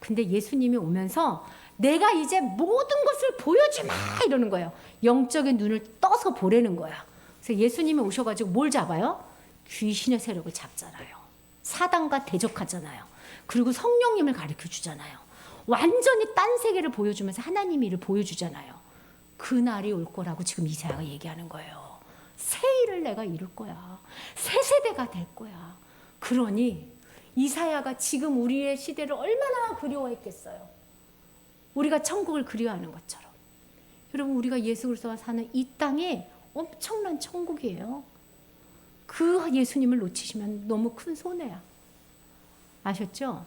근데 예수님이 오면서 내가 이제 모든 것을 보여주마 이러는 거예요. 영적인 눈을 떠서 보라는 거야. 그래서 예수님이 오셔가지고 뭘 잡아요? 귀신의 세력을 잡잖아요. 사단과 대적하잖아요. 그리고 성령님을 가르쳐 주잖아요. 완전히 딴 세계를 보여주면서 하나님의 일을 보여주잖아요. 그 날이 올 거라고 지금 이사야가 얘기하는 거예요. 새 일을 내가 이룰 거야. 새 세대가 될 거야. 그러니 이사야가 지금 우리의 시대를 얼마나 그리워했겠어요. 우리가 천국을 그리워하는 것처럼. 여러분, 우리가 예수 그리스도와 사는 이 땅이 엄청난 천국이에요. 그 예수님을 놓치시면 너무 큰 손해야. 아셨죠?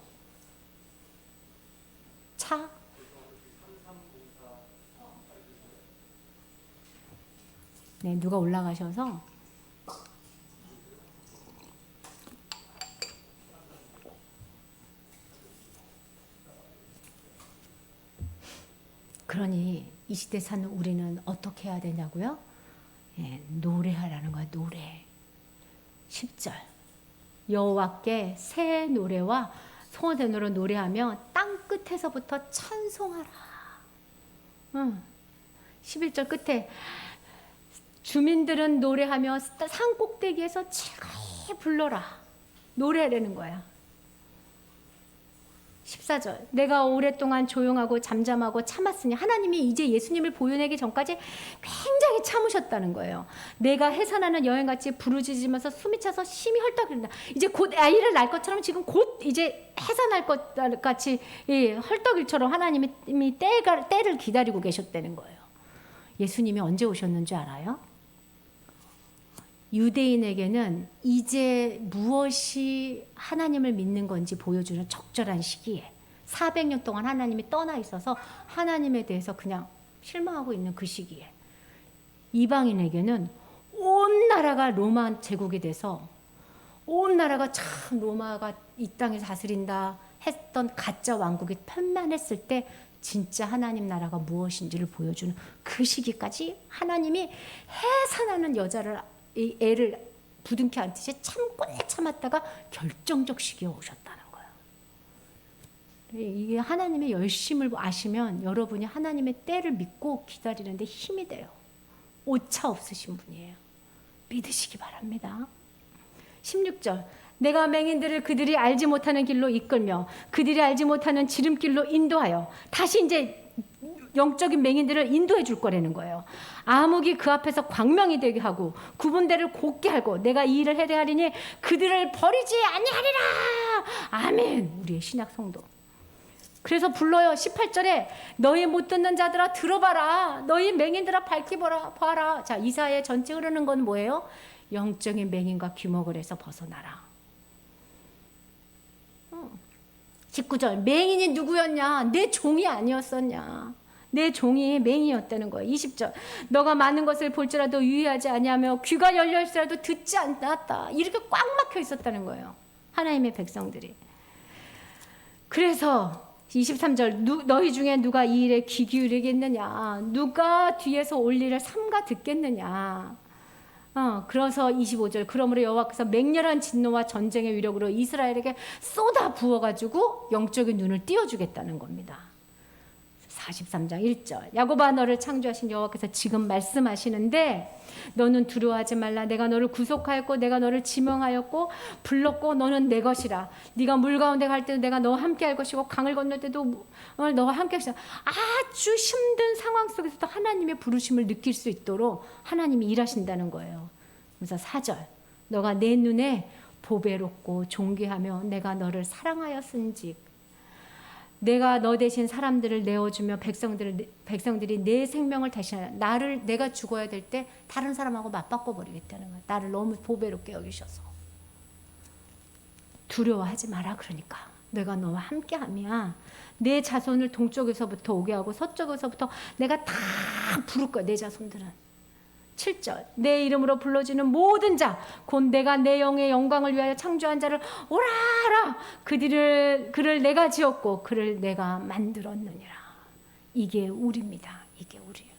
차? 네, 누가 올라가셔서 그러니 이 시대 사는 우리는 어떻게 해야 되냐고요? 예, 노래하라는 거야, 노래. 10절. 여호와께 새 노래와 소원으로 노래하며 땅 끝에서부터 찬송하라. 11절 끝에 주민들은 노래하며 산 꼭대기에서 즐거이 불러라. 노래하라는 거야. 14절. 내가 오랫동안 조용하고 잠잠하고 참았으니, 하나님이 이제 예수님을 보여내기 전까지 굉장히 참으셨다는 거예요. 내가 해산하는 여행같이 부르짖으면서 숨이 차서 심히 헐떡거린다. 이제 곧 아이를 낳을 것처럼, 지금 곧 이제 해산할 것 같이 헐떡일처럼 하나님이 때를 기다리고 계셨다는 거예요. 예수님이 언제 오셨는 줄 알아요? 유대인에게는 이제 무엇이 하나님을 믿는 건지 보여주는 적절한 시기에, 400년 동안 하나님이 떠나 있어서 하나님에 대해서 그냥 실망하고 있는 그 시기에, 이방인에게는 온 나라가 로마 제국이 돼서 온 나라가 참 로마가 이 땅에 다스린다 했던 가짜 왕국이 편만했을 때 진짜 하나님 나라가 무엇인지를 보여주는 그 시기까지 하나님이 해산하는 여자를, 이 애를 부둥켜 안듯이 참고 참았다가 결정적 시기에 오셨다는 거예요. 이게 하나님의 열심을 아시면 여러분이 하나님의 때를 믿고 기다리는데 힘이 돼요. 오차 없으신 분이에요. 믿으시기 바랍니다. 16절. 내가 맹인들을 그들이 알지 못하는 길로 이끌며 그들이 알지 못하는 지름길로 인도하여, 다시 이제 영적인 맹인들을 인도해 줄 거라는 거예요. 암흑이 그 앞에서 광명이 되게 하고 구분대를 곧게 하고 내가 이 일을 해야 하리니 그들을 버리지 아니하리라. 아멘. 우리의 신약 성도. 그래서 불러요. 18절에 너희 못 듣는 자들아 들어봐라. 너희 맹인들아 밝히 봐라. 자, 이사야의 전체 흐르는 건 뭐예요? 영적인 맹인과 귀머거리에서 벗어나라. 19절. 맹인이 누구였냐? 내 종이 아니었었냐? 내 종이 맹인이었다는 거예요. 20절. 너가 많은 것을 볼지라도 유의하지 아니하며 귀가 열려 있으라도 듣지 않았다. 이렇게 꽉 막혀 있었다는 거예요. 하나님의 백성들이. 그래서 23절. 너희 중에 누가 이 일에 귀 기울이겠느냐? 누가 뒤에서 올 일을 삼가 듣겠느냐? 그래서 25절. 그러므로 여호와께서 맹렬한 진노와 전쟁의 위력으로 이스라엘에게 쏟아 부어가지고 영적인 눈을 띄워주겠다는 겁니다. 43장 1절. 야곱아, 너를 창조하신 여호와께서 지금 말씀하시는데 너는 두려워하지 말라. 내가 너를 구속하였고 내가 너를 지명하였고 불렀고 너는 내 것이라. 네가 물 가운데 갈 때도 내가 너와 함께 할 것이고 강을 건널 때도 너와 함께 하시라. 아주 힘든 상황 속에서도 하나님의 부르심을 느낄 수 있도록 하나님이 일하신다는 거예요. 그래서 4절. 너가 내 눈에 보배롭고 존귀하며 내가 너를 사랑하였은즉 내가 너 대신 사람들을 내어주며 백성들이 내 생명을 대신하여 나를, 내가 죽어야 될 때 다른 사람하고 맞바꿔 버리겠다는 거야. 나를 너무 보배롭게 여기셔서. 두려워하지 마라. 그러니까 내가 너와 함께하면 내 자손을 동쪽에서부터 오게 하고 서쪽에서부터 내가 다 부를 거야. 내 자손들은. 7절. 내 이름으로 불러지는 모든 자 곧 내가 내 영의 영광을 위하여 창조한 자를 오라라. 그를 내가 지었고 그를 내가 만들었느니라. 이게 우리입니다. 이게 우리예요.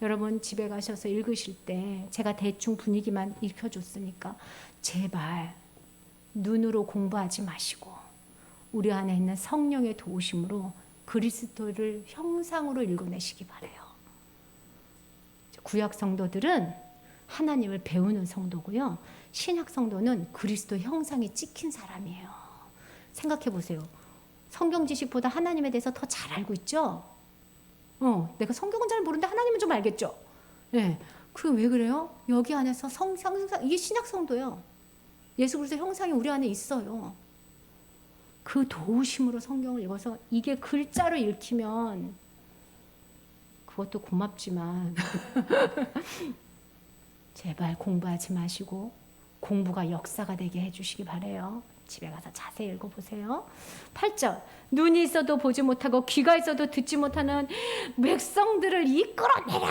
여러분 집에 가셔서 읽으실 때 제가 대충 분위기만 읽혀줬으니까 제발 눈으로 공부하지 마시고 우리 안에 있는 성령의 도우심으로 그리스도를 형상으로 읽어내시기 바라요. 구약 성도들은 하나님을 배우는 성도고요. 신약 성도는 그리스도 형상이 찍힌 사람이에요. 생각해 보세요. 성경 지식보다 하나님에 대해서 더 잘 알고 있죠? 내가 성경은 잘 모르는데 하나님은 좀 알겠죠? 네. 그럼 왜 그래요? 여기 안에서 이게 신약 성도예요. 예수 그리스도 형상이 우리 안에 있어요. 그 도우심으로 성경을 읽어서 이게 글자로 읽히면 그것도 고맙지만 제발 공부하지 마시고 공부가 역사가 되게 해주시기 바래요. 집에 가서 자세히 읽어보세요. 8절 눈이 있어도 보지 못하고 귀가 있어도 듣지 못하는 백성들을 이끌어내라.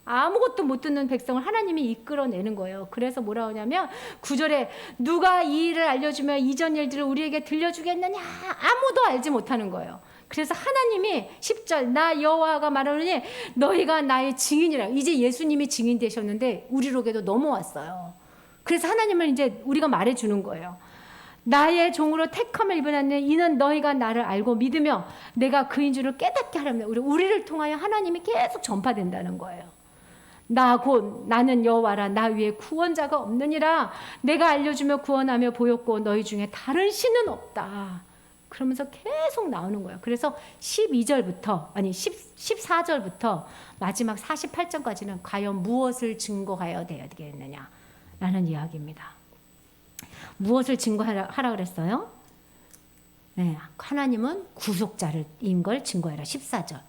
아무것도 못 듣는 백성을 하나님이 이끌어내는 거예요. 그래서 뭐라 하냐면 9절에 누가 이 일을 알려주며 이전 일들을 우리에게 들려주겠느냐. 아무도 알지 못하는 거예요. 그래서 하나님이 10절 나 여호와가 말하노니 너희가 나의 증인이라. 이제 예수님이 증인 되셨는데 우리로게도 넘어왔어요. 그래서 하나님은 이제 우리가 말해주는 거예요. 나의 종으로 택함을 입으나니 이는 너희가 나를 알고 믿으며 내가 그인 줄을 깨닫게 하려면 우리를 통하여 하나님이 계속 전파된다는 거예요. 나 곧 나는 여호와라. 나 위에 구원자가 없느니라. 내가 알려주며 구원하며 보였고 너희 중에 다른 신은 없다. 그러면서 계속 나오는 거예요. 그래서 14절부터 마지막 48절까지는 과연 무엇을 증거하여야 되겠느냐 라는 이야기입니다. 무엇을 증거하라 그랬어요? 네, 하나님은 구속자인 걸 증거해라. 14절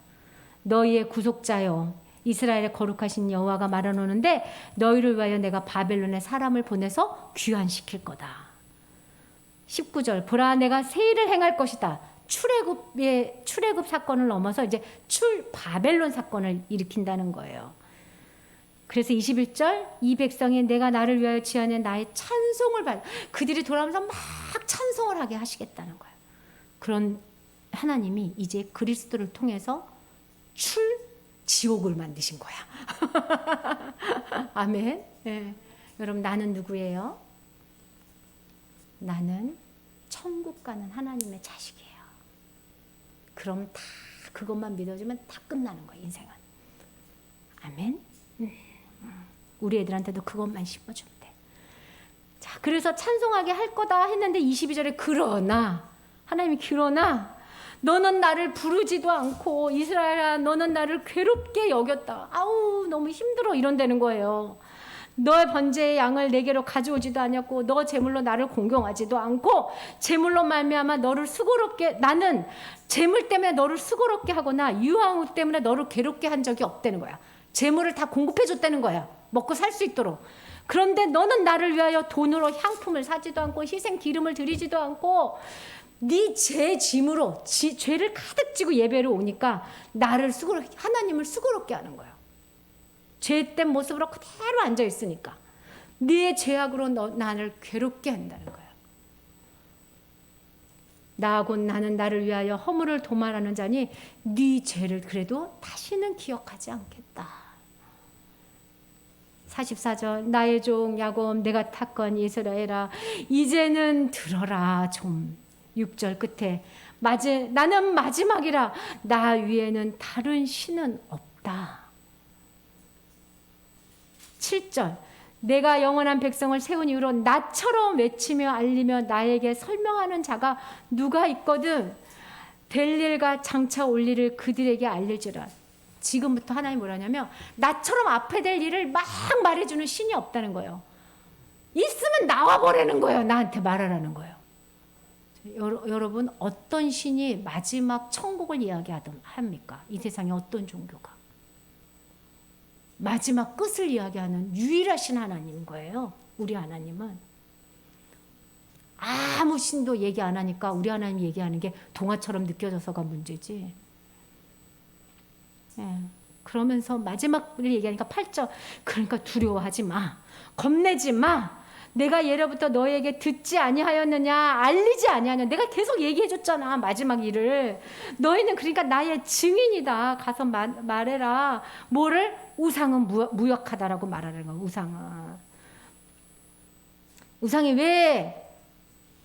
너희의 구속자여 이스라엘의 거룩하신 여호와가 말하노는데 너희를 위하여 내가 바벨론에 사람을 보내서 귀환시킬 거다. 19절 보라 내가 새 일을 행할 것이다. 출애굽 사건을 넘어서 이제 바벨론 사건을 일으킨다는 거예요. 그래서 21절 이 백성이 내가 나를 위하여 지어낸 나의 찬송을 그들이 돌아오면서 막 찬송을 하게 하시겠다는 거예요. 그런 하나님이 이제 그리스도를 통해서 지옥을 만드신 거야. 아멘. 네. 여러분 나는 누구예요? 나는 천국 가는 하나님의 자식이에요. 그럼 다 그것만 믿어주면 다 끝나는 거예요. 인생은. 아멘. 우리 애들한테도 그것만 심어주면 돼. 자, 그래서 찬송하게 할 거다 했는데 22절에 그러나 너는 나를 부르지도 않고 이스라엘아 너는 나를 괴롭게 여겼다. 아우 너무 힘들어 이런다는 거예요. 너의 번제의 양을 내게로 가져오지도 않았고 너 제물로 나를 공경하지도 않고 제물로 말미암아 너를 나는 제물 때문에 너를 수고롭게 하거나 유황우 때문에 너를 괴롭게 한 적이 없다는 거야. 제물을 다 공급해 줬다는 거야. 먹고 살 수 있도록. 그런데 너는 나를 위하여 돈으로 향품을 사지도 않고 희생 기름을 드리지도 않고 네 죄 짐으로 죄를 가득 지고 예배로 오니까 하나님을 수고롭게 하는 거예요. 죄된 모습으로 그대로 앉아 있으니까 네 죄악으로 나를 괴롭게 한다는 거예요. 나 곧 나는 나를 위하여 허물을 도말하는 자니 네 죄를 그래도 다시는 기억하지 않겠다. 44절 나의 종 야곱 내가 탔건 이스라엘아 이제는 들어라 좀. 6절 끝에 나는 마지막이라 나 위에는 다른 신은 없다. 7절 내가 영원한 백성을 세운 이후로 나처럼 외치며 알리며 나에게 설명하는 자가 누가 있거든 될 일과 장차 올 일을 그들에게 알릴지라. 지금부터 하나님이 뭐라냐면 나처럼 앞에 될 일을 막 말해주는 신이 없다는 거예요. 있으면 나와보라는 거예요. 나한테 말하라는 거예요. 여러분 어떤 신이 마지막 천국을 이야기합니까? 이 세상에 어떤 종교가? 마지막 끝을 이야기하는 유일하신 하나님인 거예요. 우리 하나님은. 아무 신도 얘기 안 하니까 우리 하나님 얘기하는 게 동화처럼 느껴져서가 문제지. 네. 그러면서 마지막을 얘기하니까 8절 그러니까 두려워하지 마. 겁내지 마. 내가 예로부터 너에게 듣지 아니하였느냐 알리지 아니하느냐 내가 계속 얘기해 줬잖아. 마지막 일을 너희는 그러니까 나의 증인이다. 가서 말해라. 뭐를? 우상은 무역하다라고 말하는 거야. 우상이 왜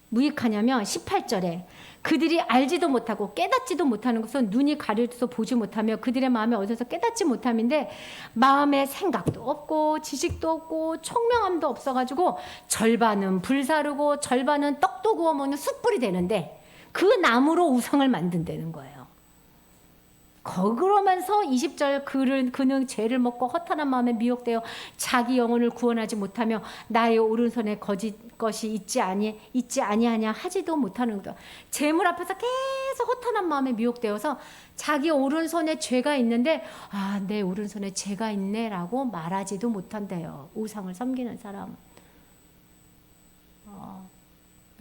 무익하냐면 18절에 그들이 알지도 못하고 깨닫지도 못하는 것은 눈이 가려져서 보지 못하며 그들의 마음에 어디서 깨닫지 못함인데 마음에 생각도 없고 지식도 없고 총명함도 없어가지고 절반은 불사르고 절반은 떡도 구워 먹는 숯불이 되는데 그 나무로 우상을 만든다는 거예요. 그러면서 20절 그는 죄를 먹고 허탄한 마음에 미혹되어 자기 영혼을 구원하지 못하며 나의 오른손에 거짓 것이 있지 아니하냐 하지도 못하는 거다. 재물 앞에서 계속 허탄한 마음에 미혹되어서 자기 오른손에 죄가 있는데 내 오른손에 죄가 있네라고 말하지도 못한대요. 우상을 섬기는 사람.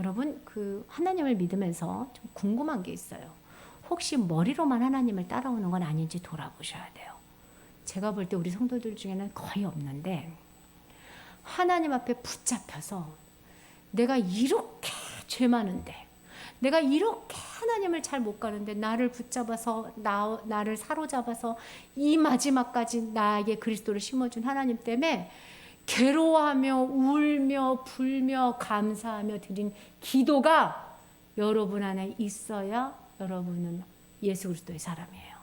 여러분 그 하나님을 믿으면서 좀 궁금한 게 있어요. 혹시 머리로만 하나님을 따라오는 건 아닌지 돌아보셔야 돼요. 제가 볼 때 우리 성도들 중에는 거의 없는데 하나님 앞에 붙잡혀서 내가 이렇게 죄 많은데 내가 이렇게 하나님을 잘 못 가는데 나를 붙잡아서 나를 사로잡아서 이 마지막까지 나에게 그리스도를 심어준 하나님 때문에 괴로워하며 울며 불며 감사하며 드린 기도가 여러분 안에 있어야 여러분은 예수 그리스도의 사람이에요.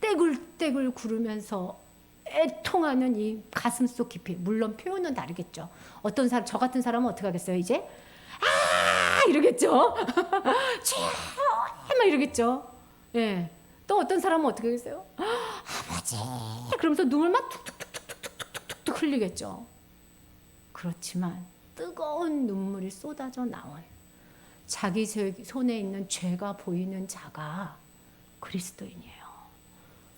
떼굴떼굴 구르면서 애통하는 이 가슴속 깊이, 물론 표현은 다르겠죠. 어떤 사람, 저 같은 사람은 어떻게 하겠어요 이제? 이러겠죠. 막 이러겠죠. 예. 또 어떤 사람은 어떻게 하겠어요? 아버지 그러면서 눈물 막 툭툭툭툭툭툭툭 흘리겠죠. 그렇지만 뜨거운 눈물이 쏟아져 나온 자기 손에 있는 죄가 보이는 자가 그리스도인이에요.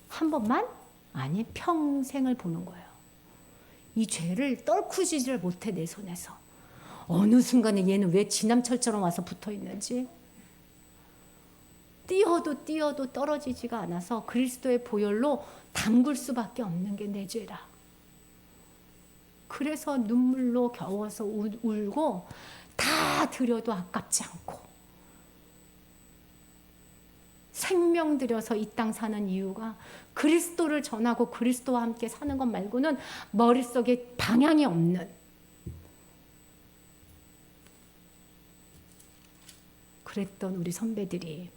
한 번만? 아니 평생을 보는 거예요. 이 죄를 떨구지를 못해 내 손에서. 어느 순간에 얘는 왜 지남철처럼 와서 붙어 있는지 뛰어도 떨어지지가 않아서 그리스도의 보혈로 담글 수밖에 없는 게 내 죄라. 그래서 눈물로 겨워서 울고 다 드려도 아깝지 않고 생명 들여서 이 땅 사는 이유가 그리스도를 전하고 그리스도와 함께 사는 것 말고는 머릿속에 방향이 없는 그랬던 우리 선배들이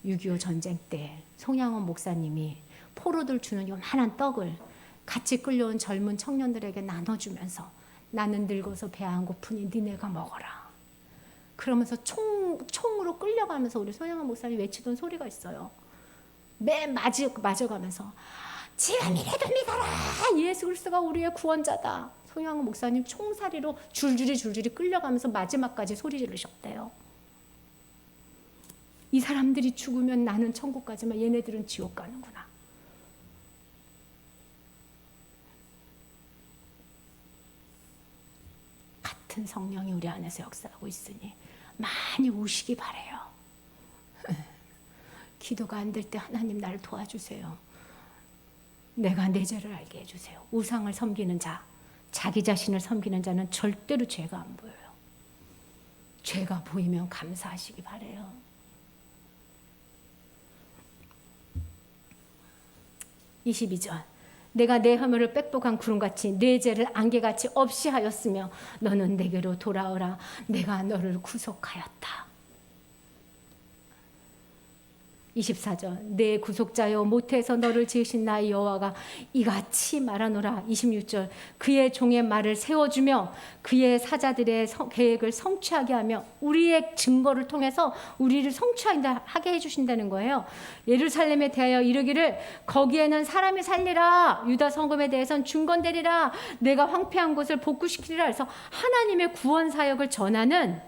6.25 전쟁 때 송양원 목사님이 포로들 주는 요만한 떡을 같이 끌려온 젊은 청년들에게 나눠주면서 나는 늙어서 배 안 고프니 니네가 먹어라. 그러면서 총으로 끌려가면서 우리 송양원 목사님이 외치던 소리가 있어요. 맨 맞아가면서 지금이라도 믿어라. 예수 그리스도가 우리의 구원자다. 송양원 목사님 총살이로 줄줄이 끌려가면서 마지막까지 소리 지르셨대요. 이 사람들이 죽으면 나는 천국 가지만 얘네들은 지옥 가는구나. 같은 성령이 우리 안에서 역사하고 있으니 많이 우시기 바래요. 기도가 안 될 때 하나님 나를 도와주세요. 내가 내 죄를 알게 해주세요. 우상을 섬기는 자, 자기 자신을 섬기는 자는 절대로 죄가 안 보여요. 죄가 보이면 감사하시기 바래요. 22절 내가 내 허물을 빽빽한 구름같이 내 죄를 안개같이 없이 하였으며 너는 내게로 돌아오라. 내가 너를 구속하였다. 24절 내 구속자여 모태에서 너를 지으신 나의 여호와가 이같이 말하노라. 26절 그의 종의 말을 세워주며 그의 사자들의 계획을 성취하게 하며 우리의 증거를 통해서 우리를 성취하게 해주신다는 거예요. 예루살렘에 대하여 이르기를 거기에는 사람이 살리라. 유다 성읍에 대해서는 중건되리라. 내가 황폐한 곳을 복구시키리라. 해서 하나님의 구원 사역을 전하는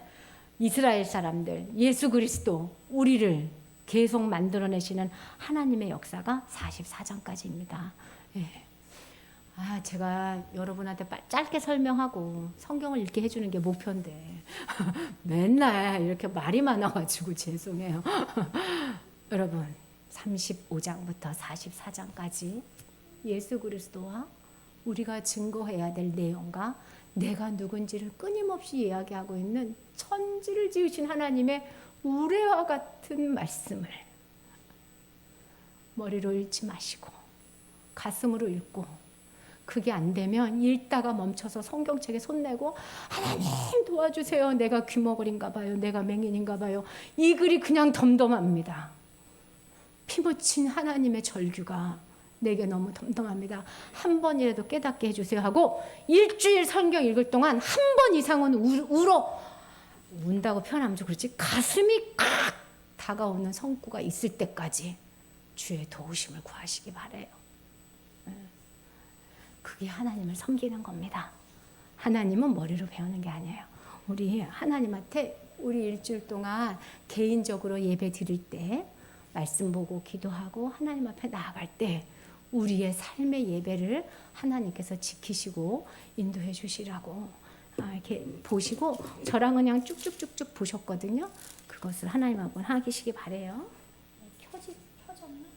이스라엘 사람들, 예수 그리스도, 우리를 계속 만들어내시는 하나님의 역사가 44장까지입니다. 예. 제가 여러분한테 짧게 설명하고 성경을 읽게 해주는 게 목표인데 맨날 이렇게 말이 많아가지고 죄송해요. 여러분 35장부터 44장까지 예수 그리스도와 우리가 증거해야 될 내용과 내가 누군지를 끊임없이 이야기하고 있는 천지를 지으신 하나님의 우레와 같은 말씀을 머리로 읽지 마시고 가슴으로 읽고 그게 안 되면 읽다가 멈춰서 성경책에 손내고 하나님 도와주세요. 내가 귀머거리인가 봐요. 내가 맹인인가 봐요. 이 글이 그냥 덤덤합니다. 피 묻힌 하나님의 절규가 내게 너무 덤덤합니다. 한 번이라도 깨닫게 해주세요 하고 일주일 성경 읽을 동안 한 번 이상은 울어 운다고 표현하면 좀 그렇지, 가슴이 칵 다가오는 성구가 있을 때까지 주의 도우심을 구하시기 바래요. 그게 하나님을 섬기는 겁니다. 하나님은 머리로 배우는 게 아니에요. 우리 하나님한테 우리 일주일 동안 개인적으로 예배 드릴 때, 말씀 보고 기도하고 하나님 앞에 나아갈 때 우리의 삶의 예배를 하나님께서 지키시고 인도해 주시라고 이렇게 보시고, 저랑 그냥 쭉쭉쭉쭉 보셨거든요. 그것을 하나님 한번 하시기 바래요. 켜졌나?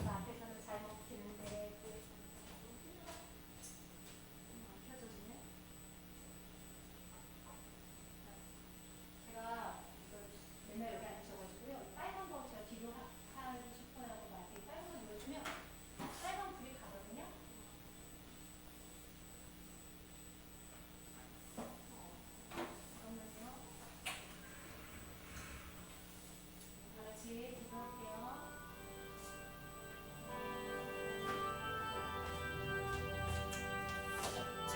앞에서는 잘 먹히는데 켜져지네. 제가 맨날 여기 앉으셔가지고요. 빨간 거 제가 뒤로 하고 싶어요. 빨간 거 눌러주면 빨간 불이 가거든요. 잠깐만요. 다 같이 기도할게요. 자,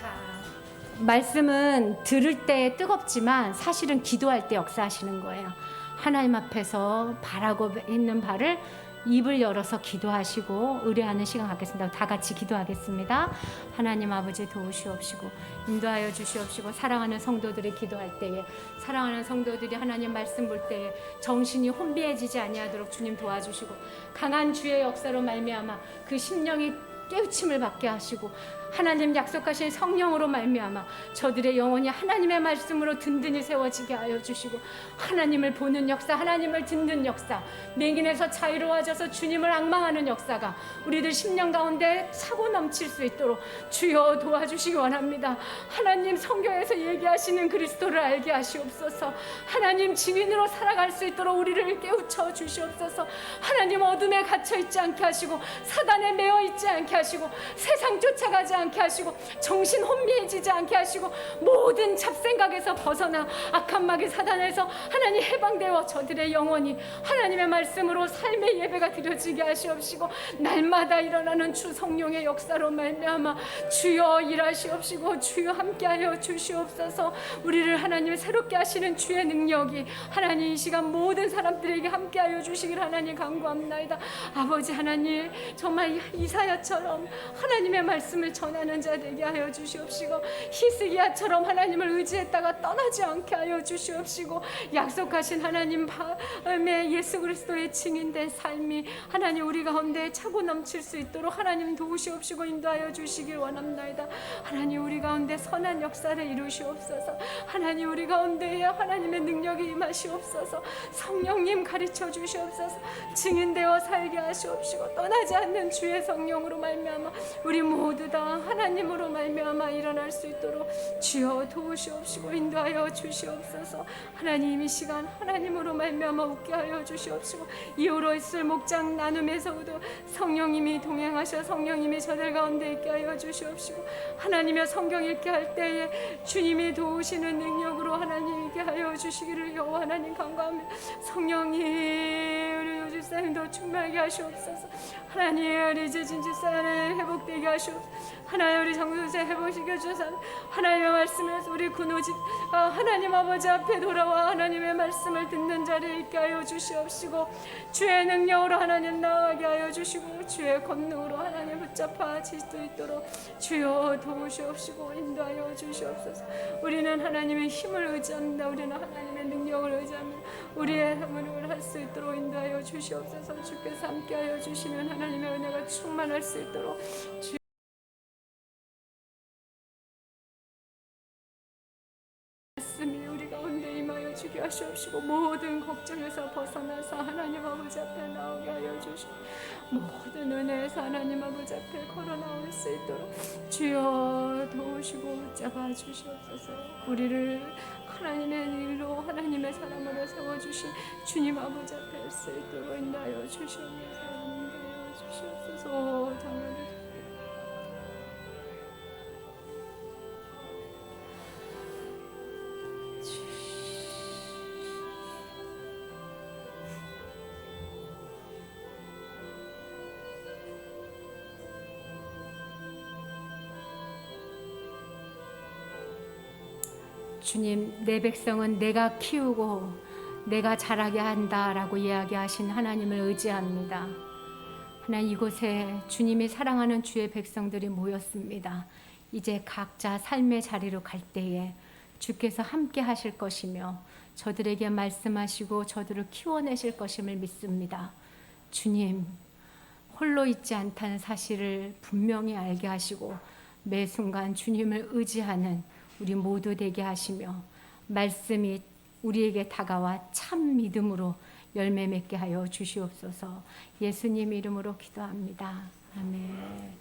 말씀은 들을 때 뜨겁지만 사실은 기도할 때 역사하시는 거예요. 하나님 앞에서 바라고 있는 바를 입을 열어서 기도하시고 의뢰하는 시간 갖겠습니다. 다 같이 기도하겠습니다. 하나님 아버지 도우시옵시고 인도하여 주시옵시고, 사랑하는 성도들이 기도할 때에, 사랑하는 성도들이 하나님 말씀 볼 때에 정신이 혼비해지지 아니하도록 주님 도와주시고, 강한 주의 역사로 말미암아 그 심령이 깨우침을 받게 하시고, 하나님 약속하신 성령으로 말미암아 저들의 영혼이 하나님의 말씀으로 든든히 세워지게 하여 주시고, 하나님을 보는 역사, 하나님을 듣는 역사, 맹인에서 자유로워져서 주님을 앙망하는 역사가 우리들 심령 가운데 차고 넘칠 수 있도록 주여 도와주시기 원합니다. 하나님 성경에서 얘기하시는 그리스도를 알게 하시옵소서. 하나님 증인으로 살아갈 수 있도록 우리를 깨우쳐 주시옵소서. 하나님 어둠에 갇혀 있지 않게 하시고 사단에 매어 있지 않게 하시고 세상 쫓아가지 않게 하시고 정신 혼미해지지 않게 하시고 모든 잡생각에서 벗어나 악한 마귀 사단에서 하나님 해방되어 저들의 영혼이 하나님의 말씀으로 삶의 예배가 드려지게 하시옵시고, 날마다 일어나는 주 성령의 역사로 말미암아 주여 일하시옵시고 주여 함께하여 주시옵소서. 우리를 하나님 새롭게 하시는 주의 능력이 하나님 이 시간 모든 사람들에게 함께하여 주시길 하나님 간구합나이다. 아버지 하나님, 정말 이사야처럼 하나님의 말씀을 전하는 자 되게 하여 주시옵시고, 히스기야처럼 하나님을 의지했다가 떠나지 않게 하여 주시옵시고, 약속하신 하나님 밤에 예수 그리스도의 증인된 삶이 하나님 우리 가운데 차고 넘칠 수 있도록 하나님 도우시옵시고 인도하여 주시길 원합나이다. 하나님 우리 가운데 선한 역사를 이루시옵소서. 하나님 우리 가운데에 하나님의 능력이 임하시옵소서. 성령님 가르쳐 주시옵소서. 증인되어 살게 하시옵시고, 떠나지 않는 주의 성령으로 말미암아 우리 모두 다 하나님으로 말미암아 일어날 수 있도록 주여 도우시옵시고 인도하여 주시옵소서. 하나님 이 시간 하나님으로 말미암아 웃게 하여 주시옵시고, 이후로 있을 목장 나눔에서도 성령님이 동행하셔 성령님이 저들 가운데 있게 하여 주시옵시고, 하나님의 성경 읽게 할 때에 주님이 도우시는 능력으로 하나님 있게 하여 주시기를 여호와 하나님 간구하며, 성령님 우리 요집사님도 충만하게 하시옵소서. 하나님 우리 재진 집사를 회복되게 하시옵소서. 하나님 우리 장수세 회복시켜 주셔서 하나님의 말씀에서 우리 군오집 하나님 아버지 앞에 돌아와 하나님의 말씀을 듣는 자리에 있게 하여 주시옵시고, 주의 능력으로 하나님 나아가게 하여 주시고, 주의 권능으로 하나님 붙잡아질 수 있도록 주여 도우시옵시고 인도하여 주시옵소서. 우리는 하나님의 힘을 의지합니다. 우리는 하나님의 능력을 의지합니다. 우리의 힘을 할 수 있도록 인도하여 주시옵소서. 주께서 함께하여 주시면 하나님의 은혜가 충만할 수 있도록 말씀이 우리 가운데 임하여 주게 하시옵시고, 모든 걱정에서 벗어나서 하나님 아버지 앞에 나오게 하여 주시고, 모든 은혜에서 하나님 아버지 앞에 걸어 나올 수 있도록 주여 도우시고 붙잡아 주시옵소서. 우리를 하나님의 일로 하나님의 사람으로 세워주신 주님 아버지 앞에 할 수 있도록 인도하여 주시옵소서. 인도하여 주시옵소서. 주님, 내 백성은 내가 키우고 내가 자라게 한다라고 이야기하신 하나님을 의지합니다. 하나님, 이곳에 주님이 사랑하는 주의 백성들이 모였습니다. 이제 각자 삶의 자리로 갈 때에 주께서 함께 하실 것이며 저들에게 말씀하시고 저들을 키워내실 것임을 믿습니다. 주님, 홀로 있지 않다는 사실을 분명히 알게 하시고 매 순간 주님을 의지하는 우리 모두 되게 하시며 말씀이 우리에게 다가와 참 믿음으로 열매 맺게 하여 주시옵소서. 예수님 이름으로 기도합니다. 아멘.